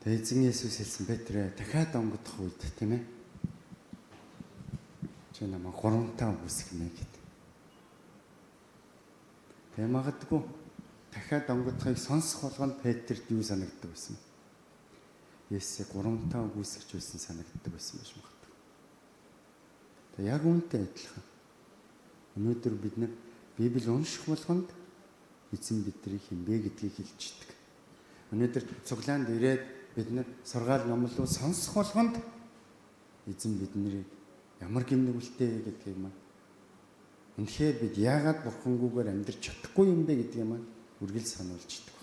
Тэгээ эзэн Есүс хэлсэн Петрээ дахиад онгодох үед тийм ээ. Чи намайг 3 таа үсгэнэ гэдэг. Тэгээ магадгүй дахиад онгодохыг сонсох болгонд Петрт юу санагддаг байсан бэ? Есүсийг 3 таа үсгэж байсан санагддаг байсан байж магадгүй. Тэгээ яг үүнтэй адилхан. Өнөөдөр бид нар Библийг унших болгонд эзэн биднийг хинбэ гэдгийг хэлждэг. Өнөөдөр цуглаанд ирээд бид нар сургаал номлоо сонсох болгонд эзэн биднийг ямар гим нүгэлтэй гэдгийг маань үнэхээр бид яагаад Бурхангүйгээр амьдрч чадахгүй юм бэ гэдгийг маань үргэлж сануулж идэг.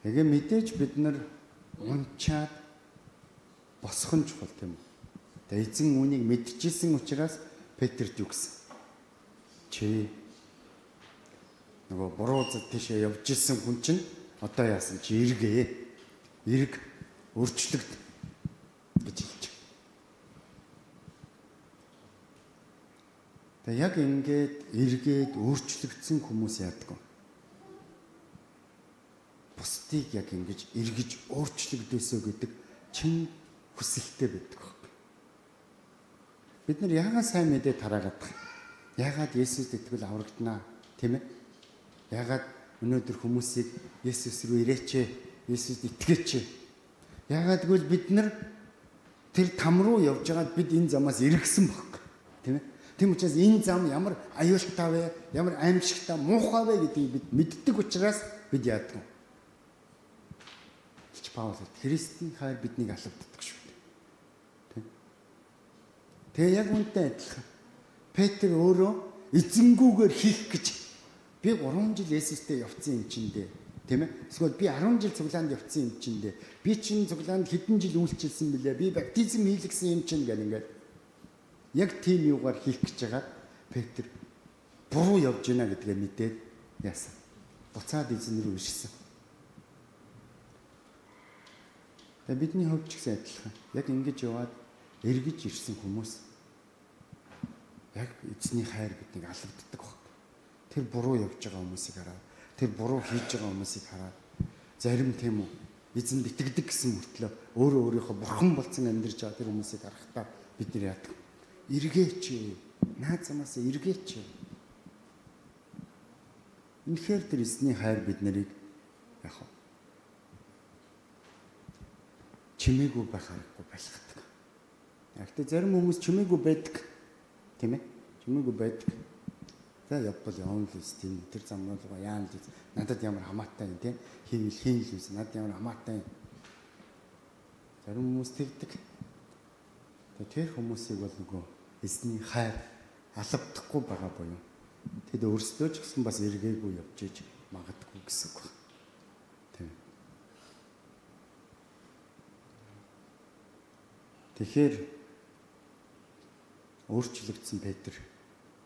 Тэгээ мэдээж бид нар унчаад босох нь чухал тийм үү? Тэгээ эзэн үүнийг мэдчихсэн учраас Петрт юу гэсэн? Чи нөгөө буруу зат тийшээ явж исэн хүн чинь одоо яасан чи эргээ. Эрг өөрчлөгд гэж хэлж. Тэгээ яг ингээд эргээд өөрчлөгдсөн хүмүүс яадаг вэ? Бусдыг яг ингэж эргэж өөрчлөгдөөсөө гэдэг чин хүсэлтэй байдаг байна. Бид нар яагаад сайн мэдээ тараагаад байгаа? Яагаад Есүст итгэл аврагдана, тийм ээ? Яагаад өнөөдөр хүмүүсийг Есүс рүү ирээч, Есүст итгэж. Яагаад гэвэл бид нар тэр там руу явж байгаад бид энэ замаас эргэсэн баг. Тийм ээ? Тийм учраас энэ зам ямар аюултай вэ, ямар аимшигтай, муухай вэ гэдгийг бид мэддэг учраас бид яадаг вэ? Паул Христийн хайр биднийг алавддаг шүү дээ. Тийм. Тэгээ яг үнтэй адилхан. Петр өөрөө эзэнгүүгээр хийх гэж би 3 жил Есүстэй явцсан юм чинь дээ. Тийм ээ? Эсвэл би 10 жил цуглаанд явцсан юм чинь дээ. Би чинь цуглаанд хэдэн жил үйлчилсэн бэлээ. Би баптизм хийлгсэн юм чинь гэх ингээд. Яг тийм юугаар хийх гэж байгаа Петр буруу явж байна гэдгээ мэдээд яасан. Буцаад эзэн рүү ирсэн. Тэгээ бидний хувьд ч гэсэн адилхан. Яг ингэж яваад эргэж ирсэн хүмүүс яг эзний хайр биднийг алавддаг баг. Тэр буруу явж байгаа хүмүүсийг хараад, тэр буруу хийж байгаа хүмүүсийг хараад зарим тийм үү эзэнд итгэдэг гэсэн мөртлөө өөрөө өөрийнхөө бурхан болсон амьдарч байгаа тэр хүмүүсийг харахтаа бид нар яадаг. Эргээч. Наад замаас эргээч. Үнэхээр тэр эзний хайр бид нарыг яг чимээгүй байх аргагүй байлгадаг. Гэхдээ зарим хүмүүс чимээгүй байдаг. Тийм ээ? Чимээгүй байдаг. За явбал явна л үс тийм тэр зам руу яана л надад ямар хамаатай юм тийм хийн л үс надад ямар хамаатай юм. Зарим хүмүүс тэгдэг. Тэр хүмүүсийг бол нөгөө эзний хайр алавдахгүй байгаа боيو. Тэд өөрсдөө ч гэсэн бас эргээгүй явж иж магадгүй гэсэн үг байна. Тийм. Тэгэхээр өөрчлөгдсөн Петр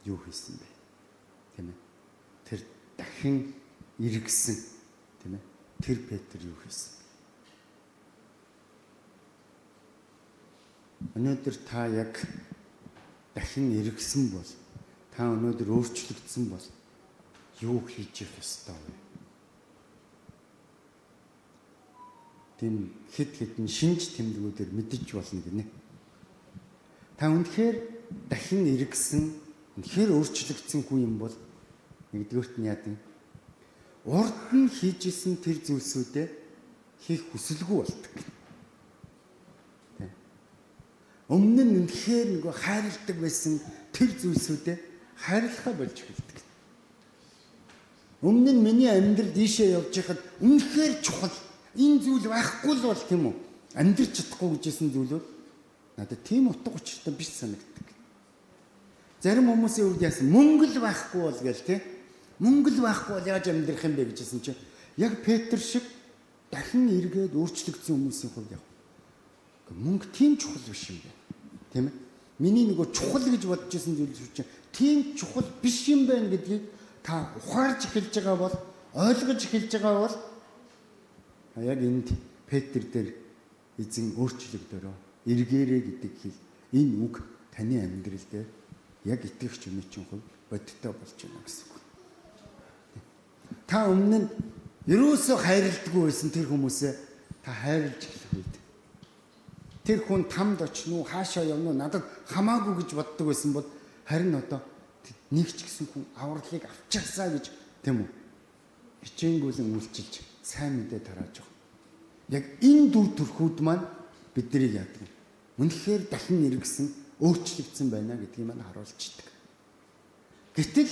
юу хийсэн бэ? Тийм ээ. Тэр дахин эргэсэн, тийм ээ. Тэр Петр юу хийсэн? Өнөөдөр та яг дахин эргэсэн бол, та өнөөдөр өөрчлөгдсөн бол юу хийж явах ёстой вэ? Тийм хэд шинж тэмдгүүдээр мэдэж болно гинэ. Та үнэхээр дахин эргэсэн, үнэхээр өөрчлөгдсөн хүн юм бол нэгдүгürt нь яадаг? Урд нь хийжсэн тэр зүйлсүүдээ хийх хүсэлгүй болдог. Өмнө нь үнэхээр нөгөө хайрладаг байсан тэр зүйлсүүдээ хайрлахаа болж эхэлдэг. Өмнө нь миний амьдрал ийшээ явж байхад үнэхээр чухал энэ зүйл байхгүй л бол тийм үү? Амьдрч чадахгүй гэжсэн зүйлүүд надад тийм утга учиртай биш санагддаг. Зарим хүмүүсийн үед яасан мөнгө л байхгүй бол гээл тийм. Мөнгө л байхгүй бол яаж амьдрах юм бэ гэжсэн чинь яг Петр шиг дахин эргээд өөрчлөгдсөн хүмүүсийн хувьд яг мөнгө тийм чухал биш юм байна. Тийм ээ? Миний нөгөө чухал гэж бодож байсан зүйл чинь тийм чухал биш юм байна гэдгийг та ухаарж эхэлж байгаа бол, ойлгож эхэлж байгаа бол яг энд Петр дээр эзэн өөрчлөгдөрөө эргээрээ гэдэг хэл энэ үг таны амьдрал дээр яг итгэгч хүний чинь хувь бодиттой болж байна гэсэн үг. Та өмнө нь ерөөсөө хайрладаггүй байсан тэр хүмүүсээ та хайрлаж эхлэх үед тэр хүн тамд очно уу хаашаа явна уу надад хамаагүй гэж боддог байсан бол харин одоо нэг ч гэсэн хүн авралыг авчихсаа гэж тийм үү хичээнгүйлэн үйлчилж сайн мэдээ тарааж байгаа. Яг энэ дүр төрхүүд маань биднийг яадаг. Үнэхээр дахин эргэсэн өөрчлөгдсөн байна гэдгийг маань харуулчихдаг. Гэтэл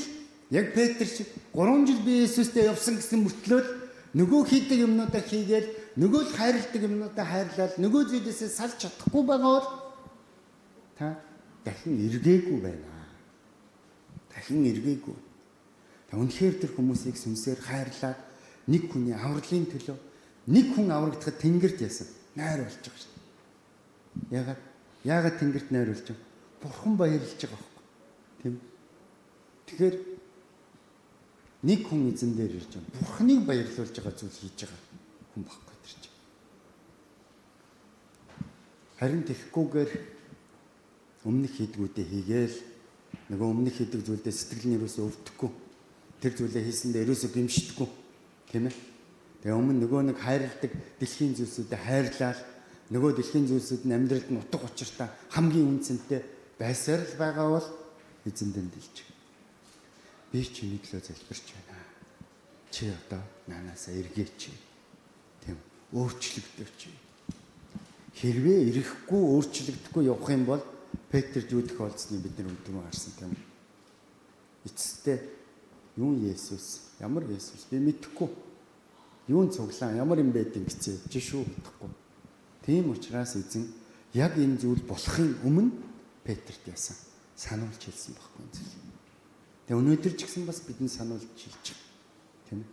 яг Петр шиг 3 жил би Есүстэй явсан гэсэн мөртлөө нөгөө хийдэг юмнуудаа хийгээл нөгөө л хайрладаг юмнуудаа хайрлал нөгөө зүйлээсээ салж чадахгүй байгаа бол та дахин эргээгүй байна. Дахин эргээгүй. Та үнэхээр тэр хүмүүсийг сүнсээр хайрлаад нэг хүний авралын төлөө нэг хүн аврагдахад тэнгэрт яасан найр болж байгаа шүү дээ. Яагаад тэнгэрт найр болж байгаа? Бурхан баярлж байгаа байхгүй. Тийм. Тэгэхээр нэг хүн эзэн дээр ирж байгаа. Бурханыг баярлуулж байгаа зүйл хийж байгаа хүн байхгүй тэр чинь. Харин тэхгүйгээр өмнөх хийдгүүдээ хийгээл нөгөө өмнөх хийдэг зүйлдээ сэтгэл нь юусоо өвдөхгүй. Тэр зүйлээ хийсэндээ юусоо гимшдэггүй. Тийм ээ. Тэгээ өмнө нөгөө нэг хайрладаг дэлхийн зүйлсүүдэд хайрлал нөгөө дэлхийн зүйлсүүд нь амьдралд нь утга учиртай хамгийн үнцэнтэй байсаар л байгаа бол эзэндээ дэлж. Би чиний төлөө залбирч байна. Чи одоо наанасаа эргээч. Тийм өөрчлөгдөж. Хэрвээ ирэхгүй өөрчлөгдөхгүй явах юм бол Петр юу тохиолдсныг бид нар өдрөө харсан тийм. Эцэстээ юу Есүс ямар Есүс би мэдэхгүй. Юун цуглаа ямар юм байдгийг гэцээ жишүү гэдэггүй. Тийм учраас эзэн яг энэ зүйл болохын өмнө Петрт яасан сануулж хэлсэн байхгүй зүйл. Тэгээ өнөөдөр ч гэсэн бас бидний сануулж хэлж байгаа. Тийм ээ.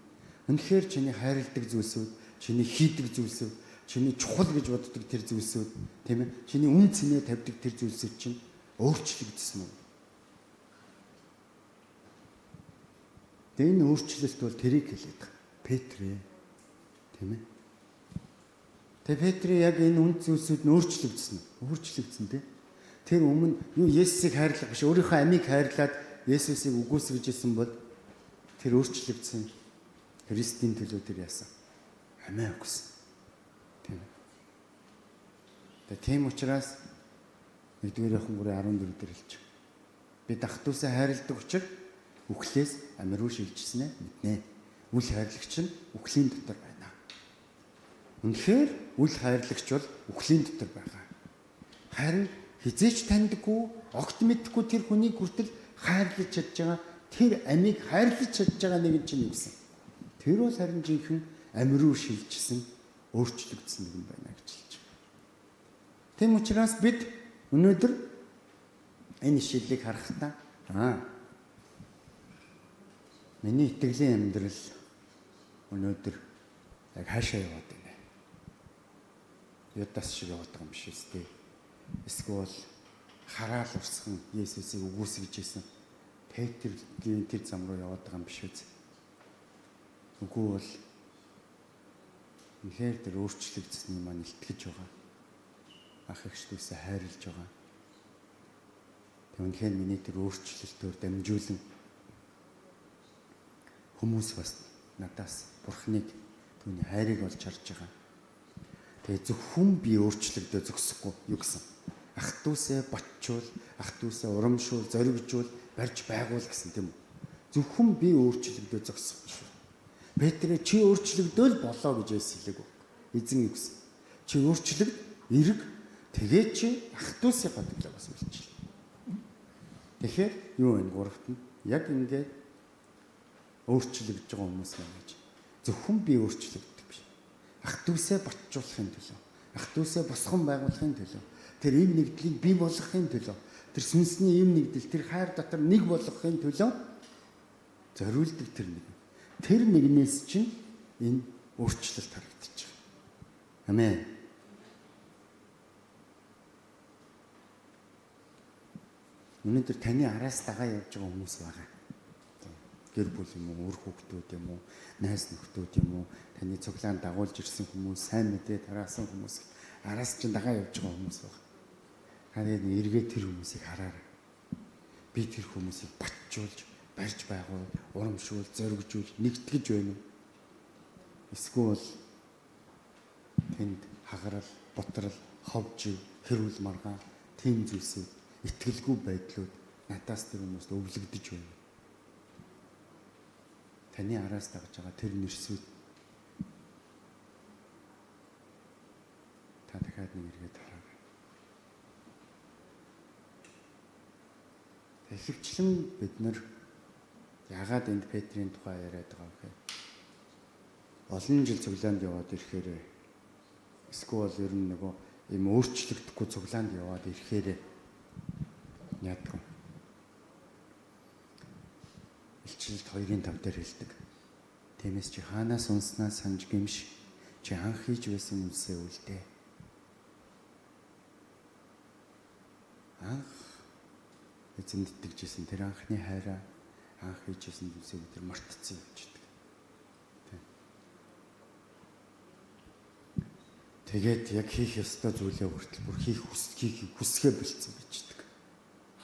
Үнэхээр чиний хайрладаг зүйлсүүд, чиний хийдэг зүйлсүүд, чиний чухал гэж боддог тэр зүйлсүүд, тийм ээ. Чиний үн цэнэ тавьдаг тэр зүйлсүүд чинь өөрчлөгдсөн үү? Тэгээ энэ өөрчлөлт бол тэрийг хэлээд байгаа. Петрээ. Тийм ээ. Тэгээ Петр яг энэ үнд зүйлсүүд нь өөрчлөгдсөн. Өөрчлөгдсөн тийм. Тэр өмнө юу Есүсийг хайрлах биш өөрийнхөө амийг хайрлаад Есүсийг үгүйсгэж исэн бол тэр өөрчлөгдсөн Христийн төлөө тэр яасан. Амиа өгсөн. Тийм. Тийм учраас 1-р Иохан 3:14 дээр хэлж байна. Би дахтуусаа хайрладаг учраас үхлээс амь руу шилжсэнэ мэднэ. Үл хайрлагч нь үхлийн дотор байна. Үнэхээр үл хайрлагч бол үхлийн дотор байгаа. Харин хизээч таньдаггүй, огт мэдхгүй тэр хүнийг хүртэл хайрлаж чадж байгаа, тэр амийг хайрлаж чадж байгаа нэг чинь юусэн. Тэр бол харин жинхэнэ ам руу шилжсэн, өөрчлөгдсөн нэг юм байна гэж хэлж байгаа. Тэм учраас бид өнөөдөр энэ ишлэлийг харахтаа миний итгэлийн амьдрал өнөөдөр яг хаашаа яваад байна. Юдас шиг яваад байгаа юм биш үстэй. Эсвэл хараал урсган Есүсийг үгүйсгэж исэн Петрийн тэр зам руу яваад байгаа юм биш үү? Үгүй бол үнэхээр тэр өөрчлөгдсөний маань итгэж байгаа. Ах эгч дүүсээ хайрлаж байгаа. Тэг үнэхээр миний тэр өөрчлөлтөөр дамжуулан хүмүүс бас надаас Бурхныг түүний хайрыг олж харж байгаа. Тэгээ зөвхөн би өөрчлөгдөө зогсохгүй юу гэсэн. Ах дүүсээ батчуул, ах дүүсээ урамшуул, зоригжуул, барьж байгуул гэсэн тийм үү. Зөвхөн би өөрчлөгдөө зогсохгүй шүү. Петрэ чи өөрчлөгдөөл болоо гэж хэлээг. Эзэн юу гэсэн. Чи өөрчлөгд, эрг, тэгээ чи ах дүүсээ гадаглаа бас үлчил. Тэгэхээр юу вэ гуравт нь? Яг ингээд өөрчлөгдөж байгаа хүмүүс байна гэж. Зөвхөн би өөрчлөгддөг биш. Ах дүүсээ батжуулахын төлөө, ах дүүсээ босгон байгуулахын төлөө, тэр ийм нэгдлийг бий болгохын төлөө, тэр сүнсний ийм нэгдэл, тэр хайр дотор нэг болгохын төлөө зориулдаг тэр нэг. Тэр нэгнээс чинь энэ өөрчлөлт харагдаж байгаа. Амен. Өнөөдөр таны араас дагаа явж байгаа хүмүүс байгаа. Гэр бүл юм уу, үр хүүхдүүд юм уу, найз нөхдөд юм уу, таны цуглаанд дагуулж ирсэн хүмүүс, сайн мэдээ тараасан хүмүүс, араас чинь дагаа явж байгаа хүмүүс байна. Харин эргээ тэр хүмүүсийг хараарай. Би тэр хүмүүсийг батжуулж, барьж байгуул, урамшуул, зоригжуул, нэгтгэж байна уу? Эсвэл тэнд хагарал, бутрал, ховж, хэрүүл маргаан, тийм зүйлсийг итгэлгүй байдлууд надаас тэр хүмүүст өвлөгдөж байна. Таны араас дагж байгаа тэр нэрсүүд та дахиад нэг эргээд хараа. Ихэвчлэн бид нар яагаад энд Петрийн тухай яриад байгаа вэ гэхээр олон жил цуглаанд яваад ирэхээр эсвэл ер нь нөгөө ийм өөрчлөгдөхгүй цуглаанд яваад ирэхээр яадаг. Илчилт 2:5 дээр хэлдэг. Тиймээс чи хаанаас унснаа санж гимш чи анх хийж байсан үнсээ үлдээ. Анх эзэнд итгэжсэн тэр анхны хайраа анх хийжсэн зүйлсийг тэр мартцсан юм чидэг. Тэгээд яг хийх ёстой зүйлээ хүртэл бүр хийх хүсгээ болцсон бичдэг.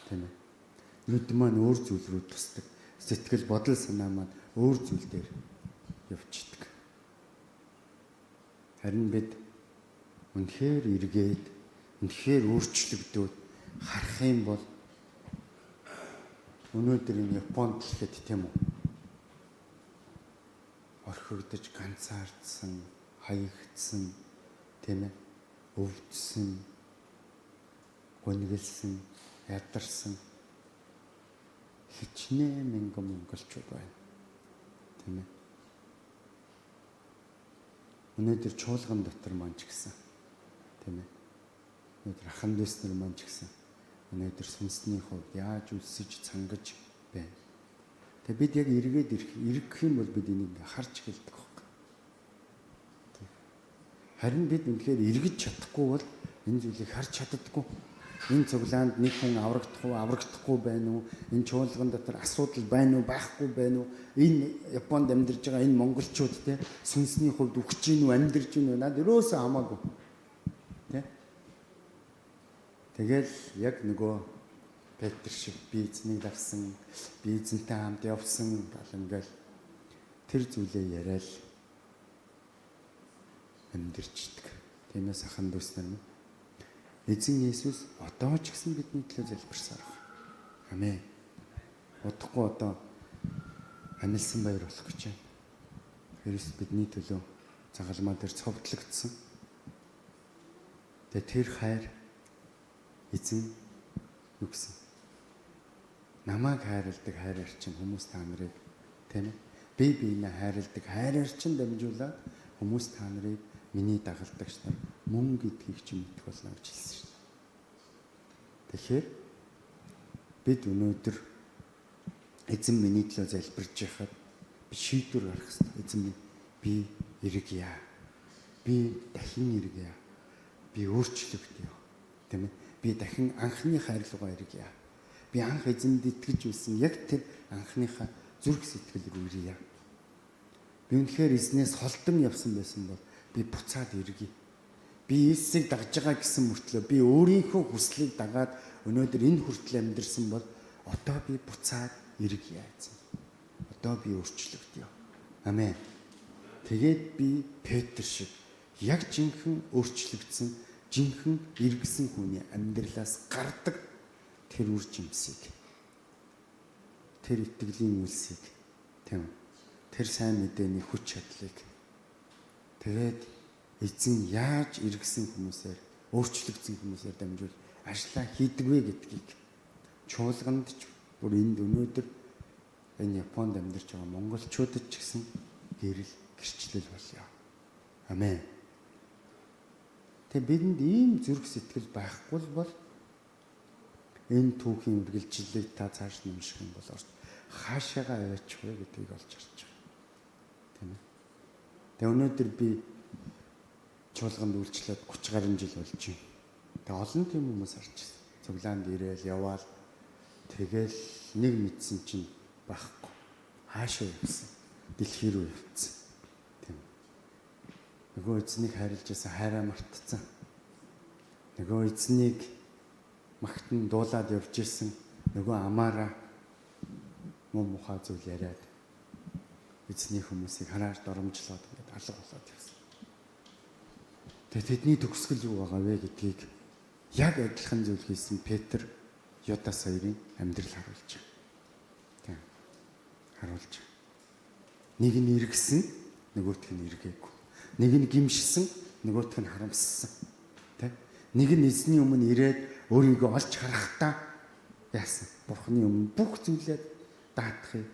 Тийм ээ. Нүд маань өөр зүйл рүү тусдаг. Сэтгэл бодол санаа маань өөр зүйл дээр явчихдаг. Харин бид үнэхээр эргээд, үнэхээр өөрчлөгдөөд харах юм бол өнөөдөр энэ Японд л хэд тийм үү? Орхигдож ганцаардсан, хаягдсан, тийм ээ? Өвдсөн, гонглсон, ядарсан хичнээн мянган монголчууд байна. Тийм ээ. Өнөөдөр чуулган дотор маань ч гэсэн тийм ээ. Өнөөдөр ахан дүүс нар маань ч гэсэн өнөөдөр сүнсний хувьд яаж үлсэж цангаж байна. Тэгээ бид яг эргээд ирэх юм бол бид энийг харж хэлдэг байхгүй. Харин бид үнэхээр эргэж чадахгүй бол энэ зүйлийг харж чаддаггүй. Энэ цуглаанд нэг хүн аврагдахгүй байна уу? Энэ чуулган дотор асуудал байна уу, байхгүй байна уу? Энэ Японд амьдарч байгаа энэ монголчууд те сүнсний хувьд үхэж гин үү, амьдарч гин үү? Наад өрөөсөө хамаагүй. Тэ? Тэгэл яг нөгөө Петр шиг би эзнийг дагсан, би эзэнтэй хамт явсан гал ингээл тэр зүйлээ яриад амьдарчдаг. Тиймээс ахан дүүс нар эзэн Есүс одоо ч гэсэн бидний төлөө залбирсаар байна. Амен. Удахгүй одоо амилсан баяр болох гэж байна. Христ бидний төлөө загалмаа дээр цовдлогдсон. Тэгээ тэр хайр эзэн юу гэсэн? Намайг хайрладаг хайраар чинь хүмүүс та нарыг тийм ээ би биенээ хайрладаг хайраар чинь дамжуулаад хүмүүс та нарыг миний дагалдагч нар мөн гэдгийг чинь мэдэх болно гэж хэлсэн шүү дээ. Тэгэхээр бид өнөөдөр эзэн миний төлөө залбирж байхад би шийдвэр гаргах хэрэгтэй. Эзэн минь би эргье. Би дахин эргье. Би өөрчлөгдөе. Тийм ээ. Би дахин анхны хайр руугаа эргье. Би анх эзэнд итгэж байсан яг тэр анхныхаа зүрх сэтгэлээр ирье. Би үнэхээр эзнээс холдон явсан байсан бол би буцаад иргий. Би Иесийг дагж байгаа гэсэн мөртлөө би өөрийнхөө хүслийг дагаад өнөөдөр энэ хүртэл амьдрсан бол одоо би буцаад иргий яасан. Одоо би өөрчлөгдөе. Амен. Тэгээд би Петр шиг яг жинхэнэ өөрчлөгдсөн, жинхэнэ эргэсэн хүний амьдралаас гардаг тэр үр жимсийг, тэр итгэлийн үлсийг, тийм тэр сайн мэдээний хүч чадлыг тэгээд эзэн яаж эргэсэн хүмүүсээр, өөрчлөгдсөн хүмүүсээр дамжуул ажлаа хийдэг вэ гэдгийг чуулганд ч бүр энд өнөөдөр энэ Японд амьдарч байгаа монголчуудад ч гэсэн гэрэл гэрчлэл болё. Амен. Тэгээ бидэнд ийм зүрх сэтгэл байхгүй бол энэ түүхийн үргэлжлэлийг та цааш нэмших юм бол хаашаага аваачих вэ гэдгийг олж харж байгаа. Тийм ээ. Тэгээ өнөөдөр би чуулганд үйлчлээд 30 гаруй жил болж байна. Тэгээ олон тийм хүмүүс харж байна. Цуглаанд ирээл яваал тэгэл нэг мэдсэн чинь байхгүй. Хаашаа явсан? Дэлхий рүү явцсан. Тийм. Нөгөө эзнийг хайрлаж байсан хайраа мартцсан. Нөгөө эзнийг магтан дуулаад явж исэн нөгөө амаараа муу мухаа зүйл яриад эзний хүмүүсийг хараад доромжлоод ингээд алга болоод явсан. Тэгээд тэдний төгсгөл юу байгаа вэ гэдгийг яг адилхан зүйл хийсэн Петр Юдас хоёрын амьдрал харуулж байна. Тийм. Харуулж байна. Нэг нь эргэсэн, нөгөөх нь эргээгүй. Нэг нь гимшсэн, нөгөөх нь харамссан. Тийм. Нэг нь эзний өмнө ирээд өөрийгөө олж харахтаа яасан? Бурхны өмнө бүх зүйлээ даатахыг,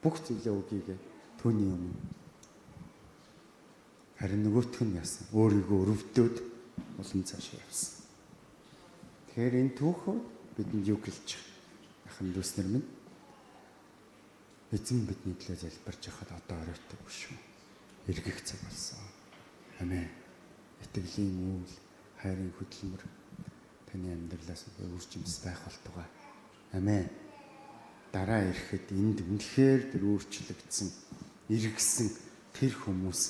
бүх зүйлээ өгье түүний өмнө. Харин нөгөөх нь яасан? Өөрийгөө өрөвдөд улам цааш явсан. Тэгэхээр энэ түүхэн бидэнд юу гэлж байгаа? Ахын дүүснэр минь эзэн бидний төлөө залбирч байхад одоо оройтойг шүү. Эргэх цаг болсон. Амен. Итгэлийн үйл, хайрын хөдөлмөр таны амьдралаас үр жимс байх болтугай. Амен. Дараа ирэхэд энд үнэхээр тэр өөрчлөгдсөн, эргэсэн тэр хүмүүс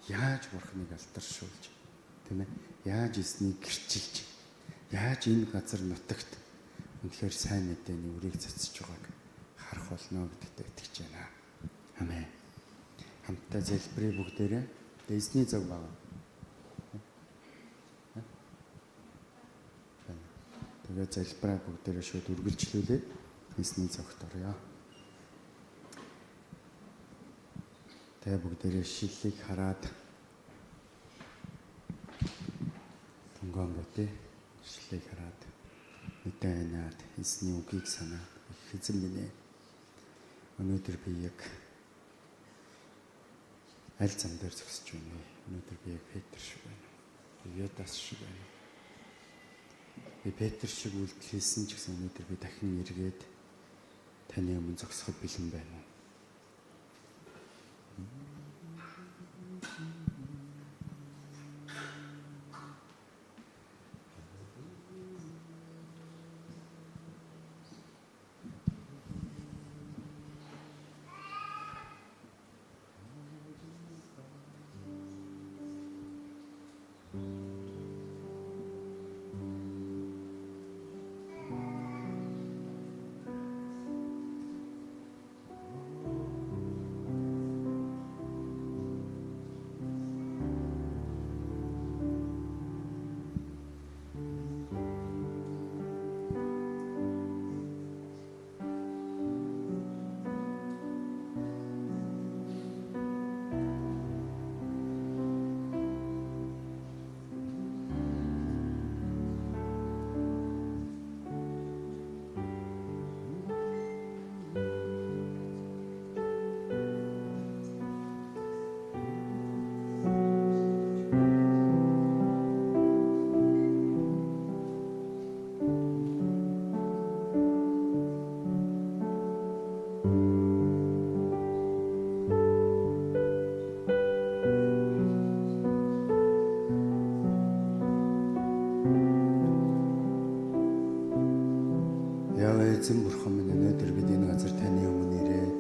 яаж бурхныг алдаршуулж, тийм ээ? Яаж эзнийг гэрчилж, яаж энэ газар нутагт үнэхээр сайн мэдээний үрийг цацж байгааг харах болно гэдэгт итгэж байна. Амен. Хамтдаа залбирая бүгдээрээ. Эзний зөв байгаа. Тэгээд залбираа бүгдээрээ шууд үргэлжлүүлээд эзний зөвхт орё. Тэгээ бүгдээрээ шиллийг хараад тунган байтэ шиллийг хараад мэдэнаад эзний үгийг санаад эзэн минь өнөөдөр би яг аль зам дээр зогсож байна вэ? Өнөөдөр би яг Петр шиг байна. Би Юдас шиг байна. Би Петр шиг үйлдэл хийсэн ч гэсэн өнөөдөр би дахин эргээд таны өмнө зогсоход бэлэн байна. эзэн бурхан минь өнөөдөр бид энэ газар таны өмнө ирээд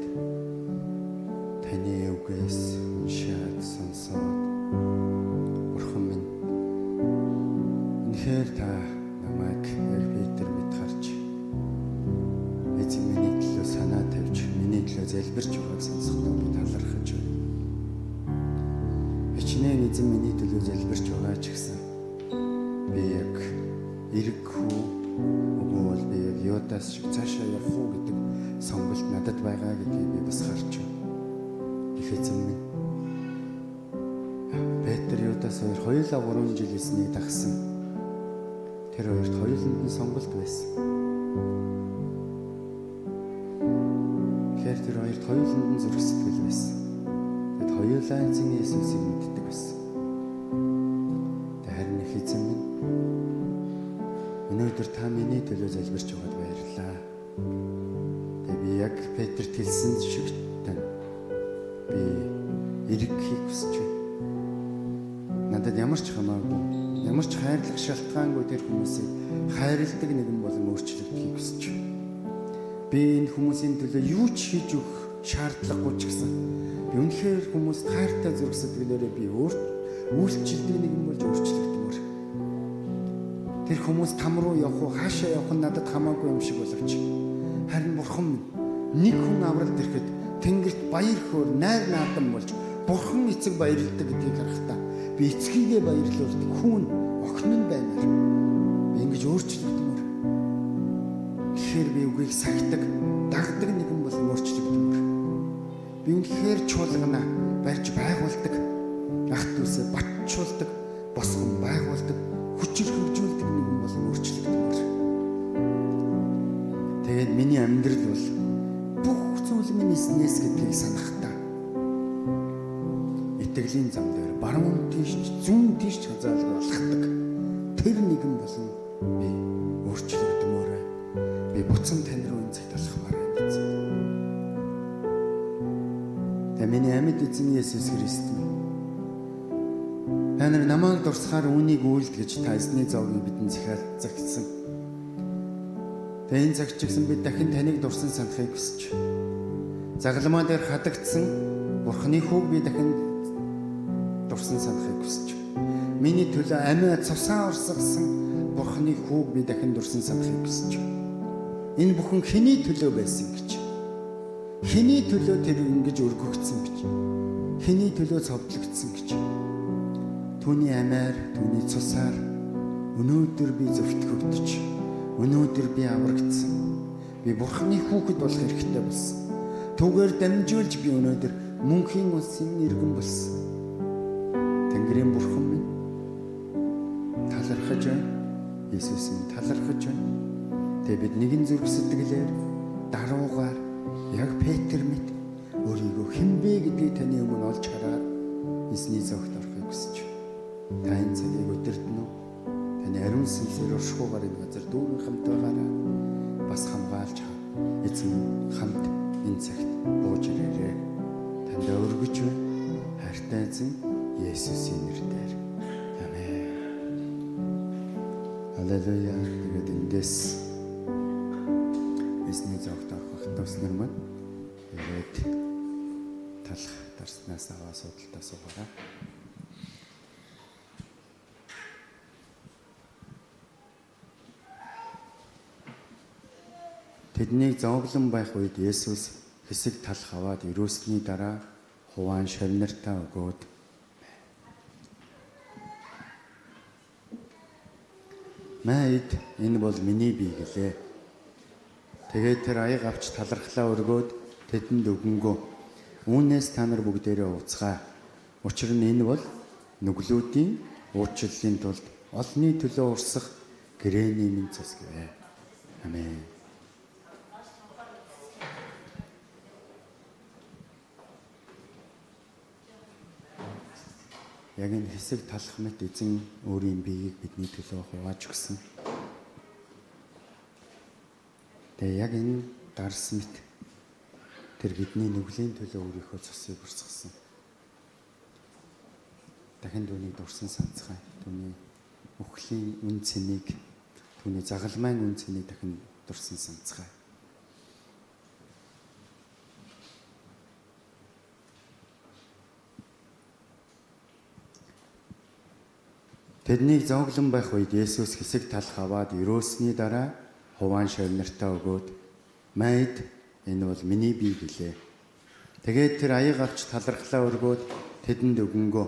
таны үгээс уншаад сонсоод бурхан минь үнэхээр та намайг яг Петр мэд харж эзэн миний төлөө санаа тавьж миний төлөө залбирч байгааг сонсохдоо би талархаж байна. Хичнээн эзэн миний төлөө залбирч байгаа ч гэсэн би яг эрг хүү өгөөл би яг Юдас шиг цаашаа явах уу гэдэг сонголт надад байгаа гэдгийг би бас харж байна. Их эзэн минь Петр Юдас хоёр 3 жил эзнийг дагсан. Тэр хоёрт хоёуланд нь сонголт байсан. Тэр хоёрт хоёуланд нь зүрх сэтгэл байсан. Тэгэд хоёулаа эзэн Есүсийг мэддэг байсан. Харин их эзэн минь өнөөдөр та миний төлөө залбирч байгаад баярлалаа. Тэгээ би яг Петрт хэлсэн шиг тань би эрг хийх хүсэж байна. Надад ямар ч хамаагүй, ямар ч хайрлах шалтгаангүй тэр хүмүүсийг хайрладаг нэгэн болон өөрчлөгдөхийг хүсэж байна. Би энэ хүмүүсийн төлөө юу ч хийж өгөх шаардлагагүй ч гэсэн би үнэхээр хүмүүст хайртай зүрх сэтгэлээрээ би үйлчлдэг нэгэн болж өөрчлөгдмөр. Тэр хүмүүс там руу явах уу, хаашаа явах нь надад хамаагүй юм шиг боловч харин бурхан нэг хүн авралт ирэхэд тэнгэрт баяр хөөр найр наадам болж бурхан эцэг баярлдаг гэдгийг харахтаа би эцгийгээ баярлуулдаг хүн охин нь баймаар би ингэж өөрчлөгдмөр. Тэгэхээр би үгийг сахидаг, дагдаг нэгэн болон өөрчлөгдмөр. Би үнэхээр чуулгана барьж байгуулдаг, ах дүүсээ батжуулдаг, босгон байгуулдаг, хүчээр хөгжүүлдэг нэгэн болон өөрчлөгдмөр. Тэгээд миний амьдрал бол бүх зүйл минь эзнээс гэдгийг санахтаа итгэлийн зам дээр баруун тийш зүүн тийш хазаалга алхдаг тэр нэгэн болон би өөрчлөгдмөр. Би буцан тань руу энэ цагт алхмаар байна. Тэ миний амьд эзэн Есүс Христ минь та нар намайг дурсахаар үүнийг үйлд гэж та эзний зовгийг бидэнд захиалсан. Тэ энэ цагт ч гэсэн бид дахин таныг дурсан санахыг хүсэж загалмаа дээр хадагдсан Бурхны хүүг би дахин дурсан санахыг хүсэж миний төлөө амиа цусаа урсгасан Бурхны хүүг би дахин дурсан санахыг хүсэж энэ бүхэн хэний төлөө байсан гэж хэний төлөө тэр ингэж өргөгдсөн гэж хэний төлөө цовдлогдсон гэж түүний амиар түүний цусаар өнөөдөр би зөвтгөгдөж өнөөдөр би аврагдсан би Бурхны хүүхэд болох хэрэгтэй болсон. Түүгээр дамжуулж би өнөөдөр мөнхийн улсын иргэн болсон. Тэнгэрийн Бурхан минь талархаж байна. Есүс минь талархаж байна. Тэгээ бид нэгэн зүрх сэтгэлээр даруугаар яг Петр мэт өөрийгөө хинбэ гэдгийг таны өмнө олж хараад эзний зогт орохыг хүсэж байна. Та энэ цагийг өдөртнө үү? Таны ариун сүнсээр уршихуугаар энэ газар дүүрэн хамт байгаарай. Бас хамгаалж эзэн хамт энэ цагт бууж ирээрэй. Танд өргөж байна. Хайртай эзэн Есүсийн нэрээр. Амен. Халелуя. Тэгээд эндээс эзний зогт орох тусмар маань тэгээд талах дарснаас аваа судалтаа суугаарай. Тэднийг зовлон байх үед Есүс хэсэг талх аваад ирүүлсний дараа хуваан шавнартаа өгөөд "Мэд энэ бол миний бие" гэлээ. Тэгээд тэр аяг авч талархлаа өргөөд тэдэнд өгөнгөө. "Үүнээс та нар бүгдээрээ ууцгаа. Учир нь энэ бол нүглүүдийн уучлалын тулд олонний төлөө урсах гэрээний минь цус" гэвэ. Амен. Яг энэ хэсэг талах мэт эзэн өөрийн биеийг бидний төлөө хувааж өгсөн. Тэгээ яг энэ дарс мэт тэр бидний нүглийн төлөө өөрийнхөө цусыг урсгасан. Дахин түүнийг дурсан санацгай. Түүний өхлийн үн цэнийг, түүний загалмайн үн цэнийг дахин дурсан санацгай. Тэднийг зовглон байх үед Есүс хэсэг талх аваад өрөөсний дараа хуваан шавнартаа өгөөд "Майд, энэ бол миний бие" гэлээ. Тэгээд тэр аяг авч талархлаа өргөөд тэдэнд өгөнгөө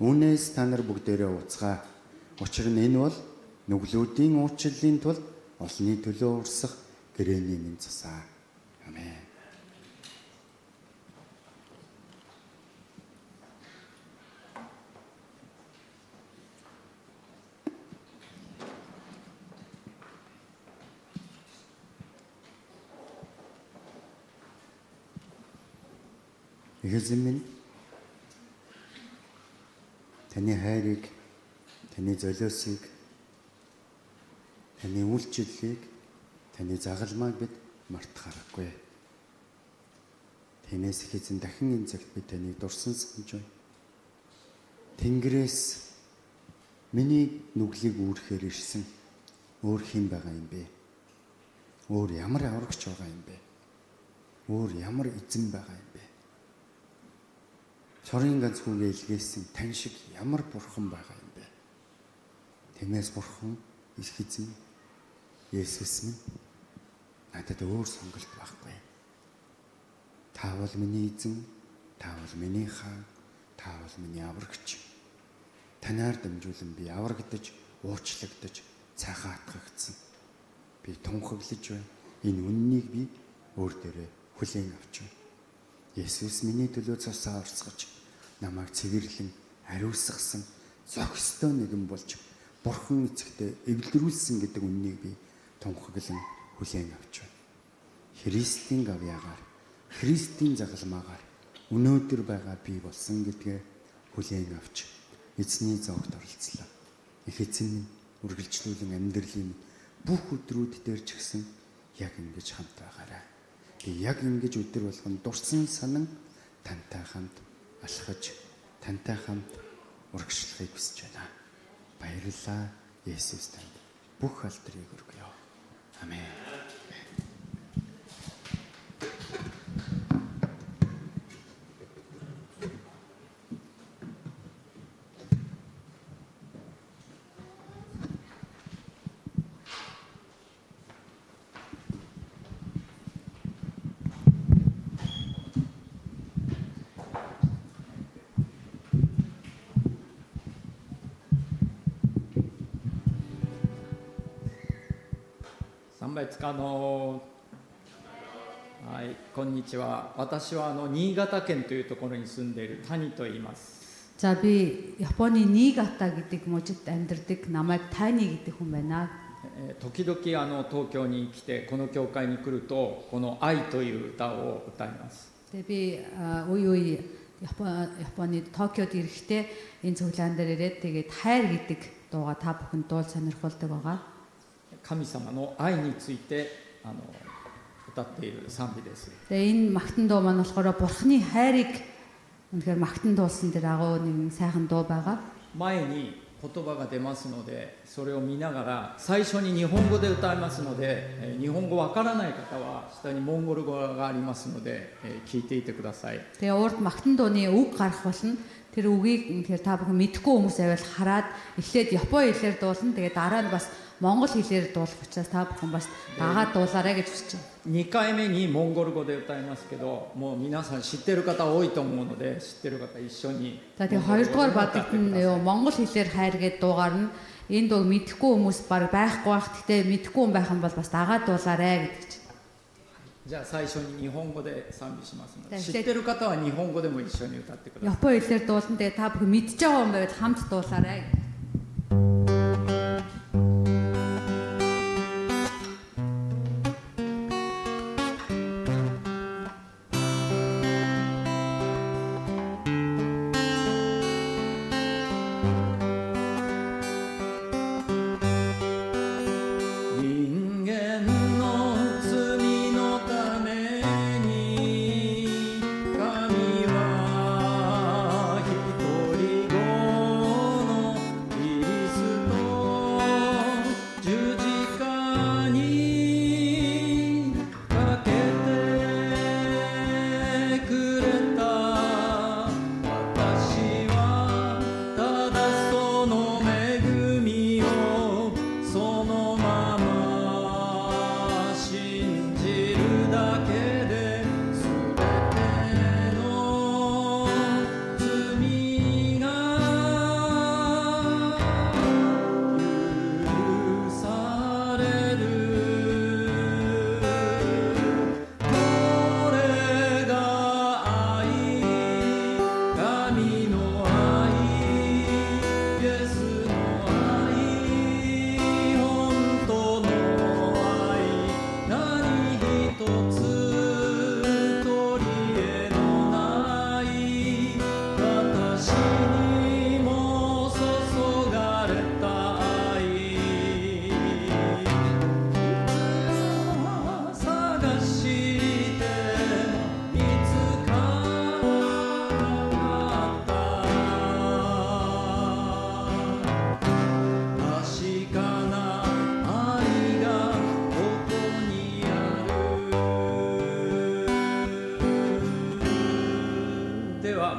"Үүнээс та нар бүгдээрээ ууцгаа. Учир нь энэ бол нүглүүдийн уучлалын тулд олонний төлөө урсах гэрээний минь цусаа." Амен. Эзэн минь, таны хайрыг, таны золиосыг, таны үйлчлэлийг, таны загалмайг бид мартахааргүй. Тиймээс их эзэн дахин энэ цагт би таныг дурсан санаж байна. Тэнгэрээс миний нүглийг үүрхээр ирсэн өөр хэн байгаа юм бэ? Өөр ямар аврагч байгаа юм бэ? Өөр ямар эзэн байгаа юм бэ? Цорын ганц хүүгээ илгээсэн тань шиг ямар бурхан байгаа юм бэ? Тиймээс бурхан их эзэн Есүс минь надад өөр сонголт байхгүй. Та бол миний эзэн, та бол миний хаан, та бол миний аврагч. Танаар дамжуулан би аврагдаж, уучлагдаж, цайхан атгагдсан. Би тунхаглаж байна. Энэ үннийг би өөр дээрээ хүлээн авч байна. Есүс миний төлөө цусаа орсгож, намайг цэвэрлэн ариусгасан зохистой нэгэн болж бурхан эцэгтэй эвлэрүүлсэн гэдэг үннийг би тунхаглан хүлээн авч байна. Христийн гавьяагаар, Христийн загалмаагаар өнөөдөр байгаа би болсон гэдгээ хүлээн авч эзний зовгт оролцлоо. Их эзэн минь үргэлжлүүлэн амьдралын бүх өдрүүд дээр ч гэсэн яг ингэж хамт байгаарай. Би яг ингэж өдөр болгон дурсан санан тантай хамт алхаж, тантай хамт урагшлахыг хүсэж байна. Баярлалаа. Есүс танд бүх алдрыг өргөе. Амен.はい、こんにちは。私は新潟県というところに住んでいる谷と言います。 За би Японы Нигата гэдэг мужид амьдардаг намайг Тани гэдэг хүн байна. 時々東京に来てこの教会に来るとこの愛という歌を歌います。 Тэгээ би үй үй Японы Токиод ирэхдээ энэ цуглаан дээр ирээд тэгээд хайр гэдэг дууга та бүхэн дуул сонирхолтой байгаа. 神様の愛について歌っている賛美です。 Тэгээ энэ магтан дуу маань болохоор Бурхны хайрыг үнэхээр магтан дуулсан тэр агуу нэг сайхан дуу байгаа. 前に言葉が出ますのでそれを見ながら最初に日本語で歌いますので日本語わからない方は下にモンゴル語がありますので聞いていてください。 Тэгээ урд магтан дууны үг гарах болно. Тэр үгийг тэгэхээр та бүхэн мэдэхгүй хүмүүс аваад хараад эхлээд Японы хэлээр дуулна. Тэгээ дараа нь бас Монгол хэлээр дуулах учраас та бүхэн бас дагаад дуулаарай гэж хүсэж байна. 2回目にモンゴル語で歌いますけどもう皆さん知ってる方多いと思うので知ってる方一緒に За тэгээ хоёрдугаар бадагт нь Монгол хэлээр хайр гэдэг дуугаар нь энэ дуу мэдэхгүй хүмүүс баг байхгүй бах. Гэтэ мэдэхгүй хүн байх юм бол бас дагаад дуулаарай гэдэг чинь. じゃあ最初に日本語で賛美しますので知ってる方は日本語でも一緒に歌ってください。 Японы хэлээр дуулна. Тэгээ та бүхэн мэдж байгаа юм байвал хамт дуулаарай.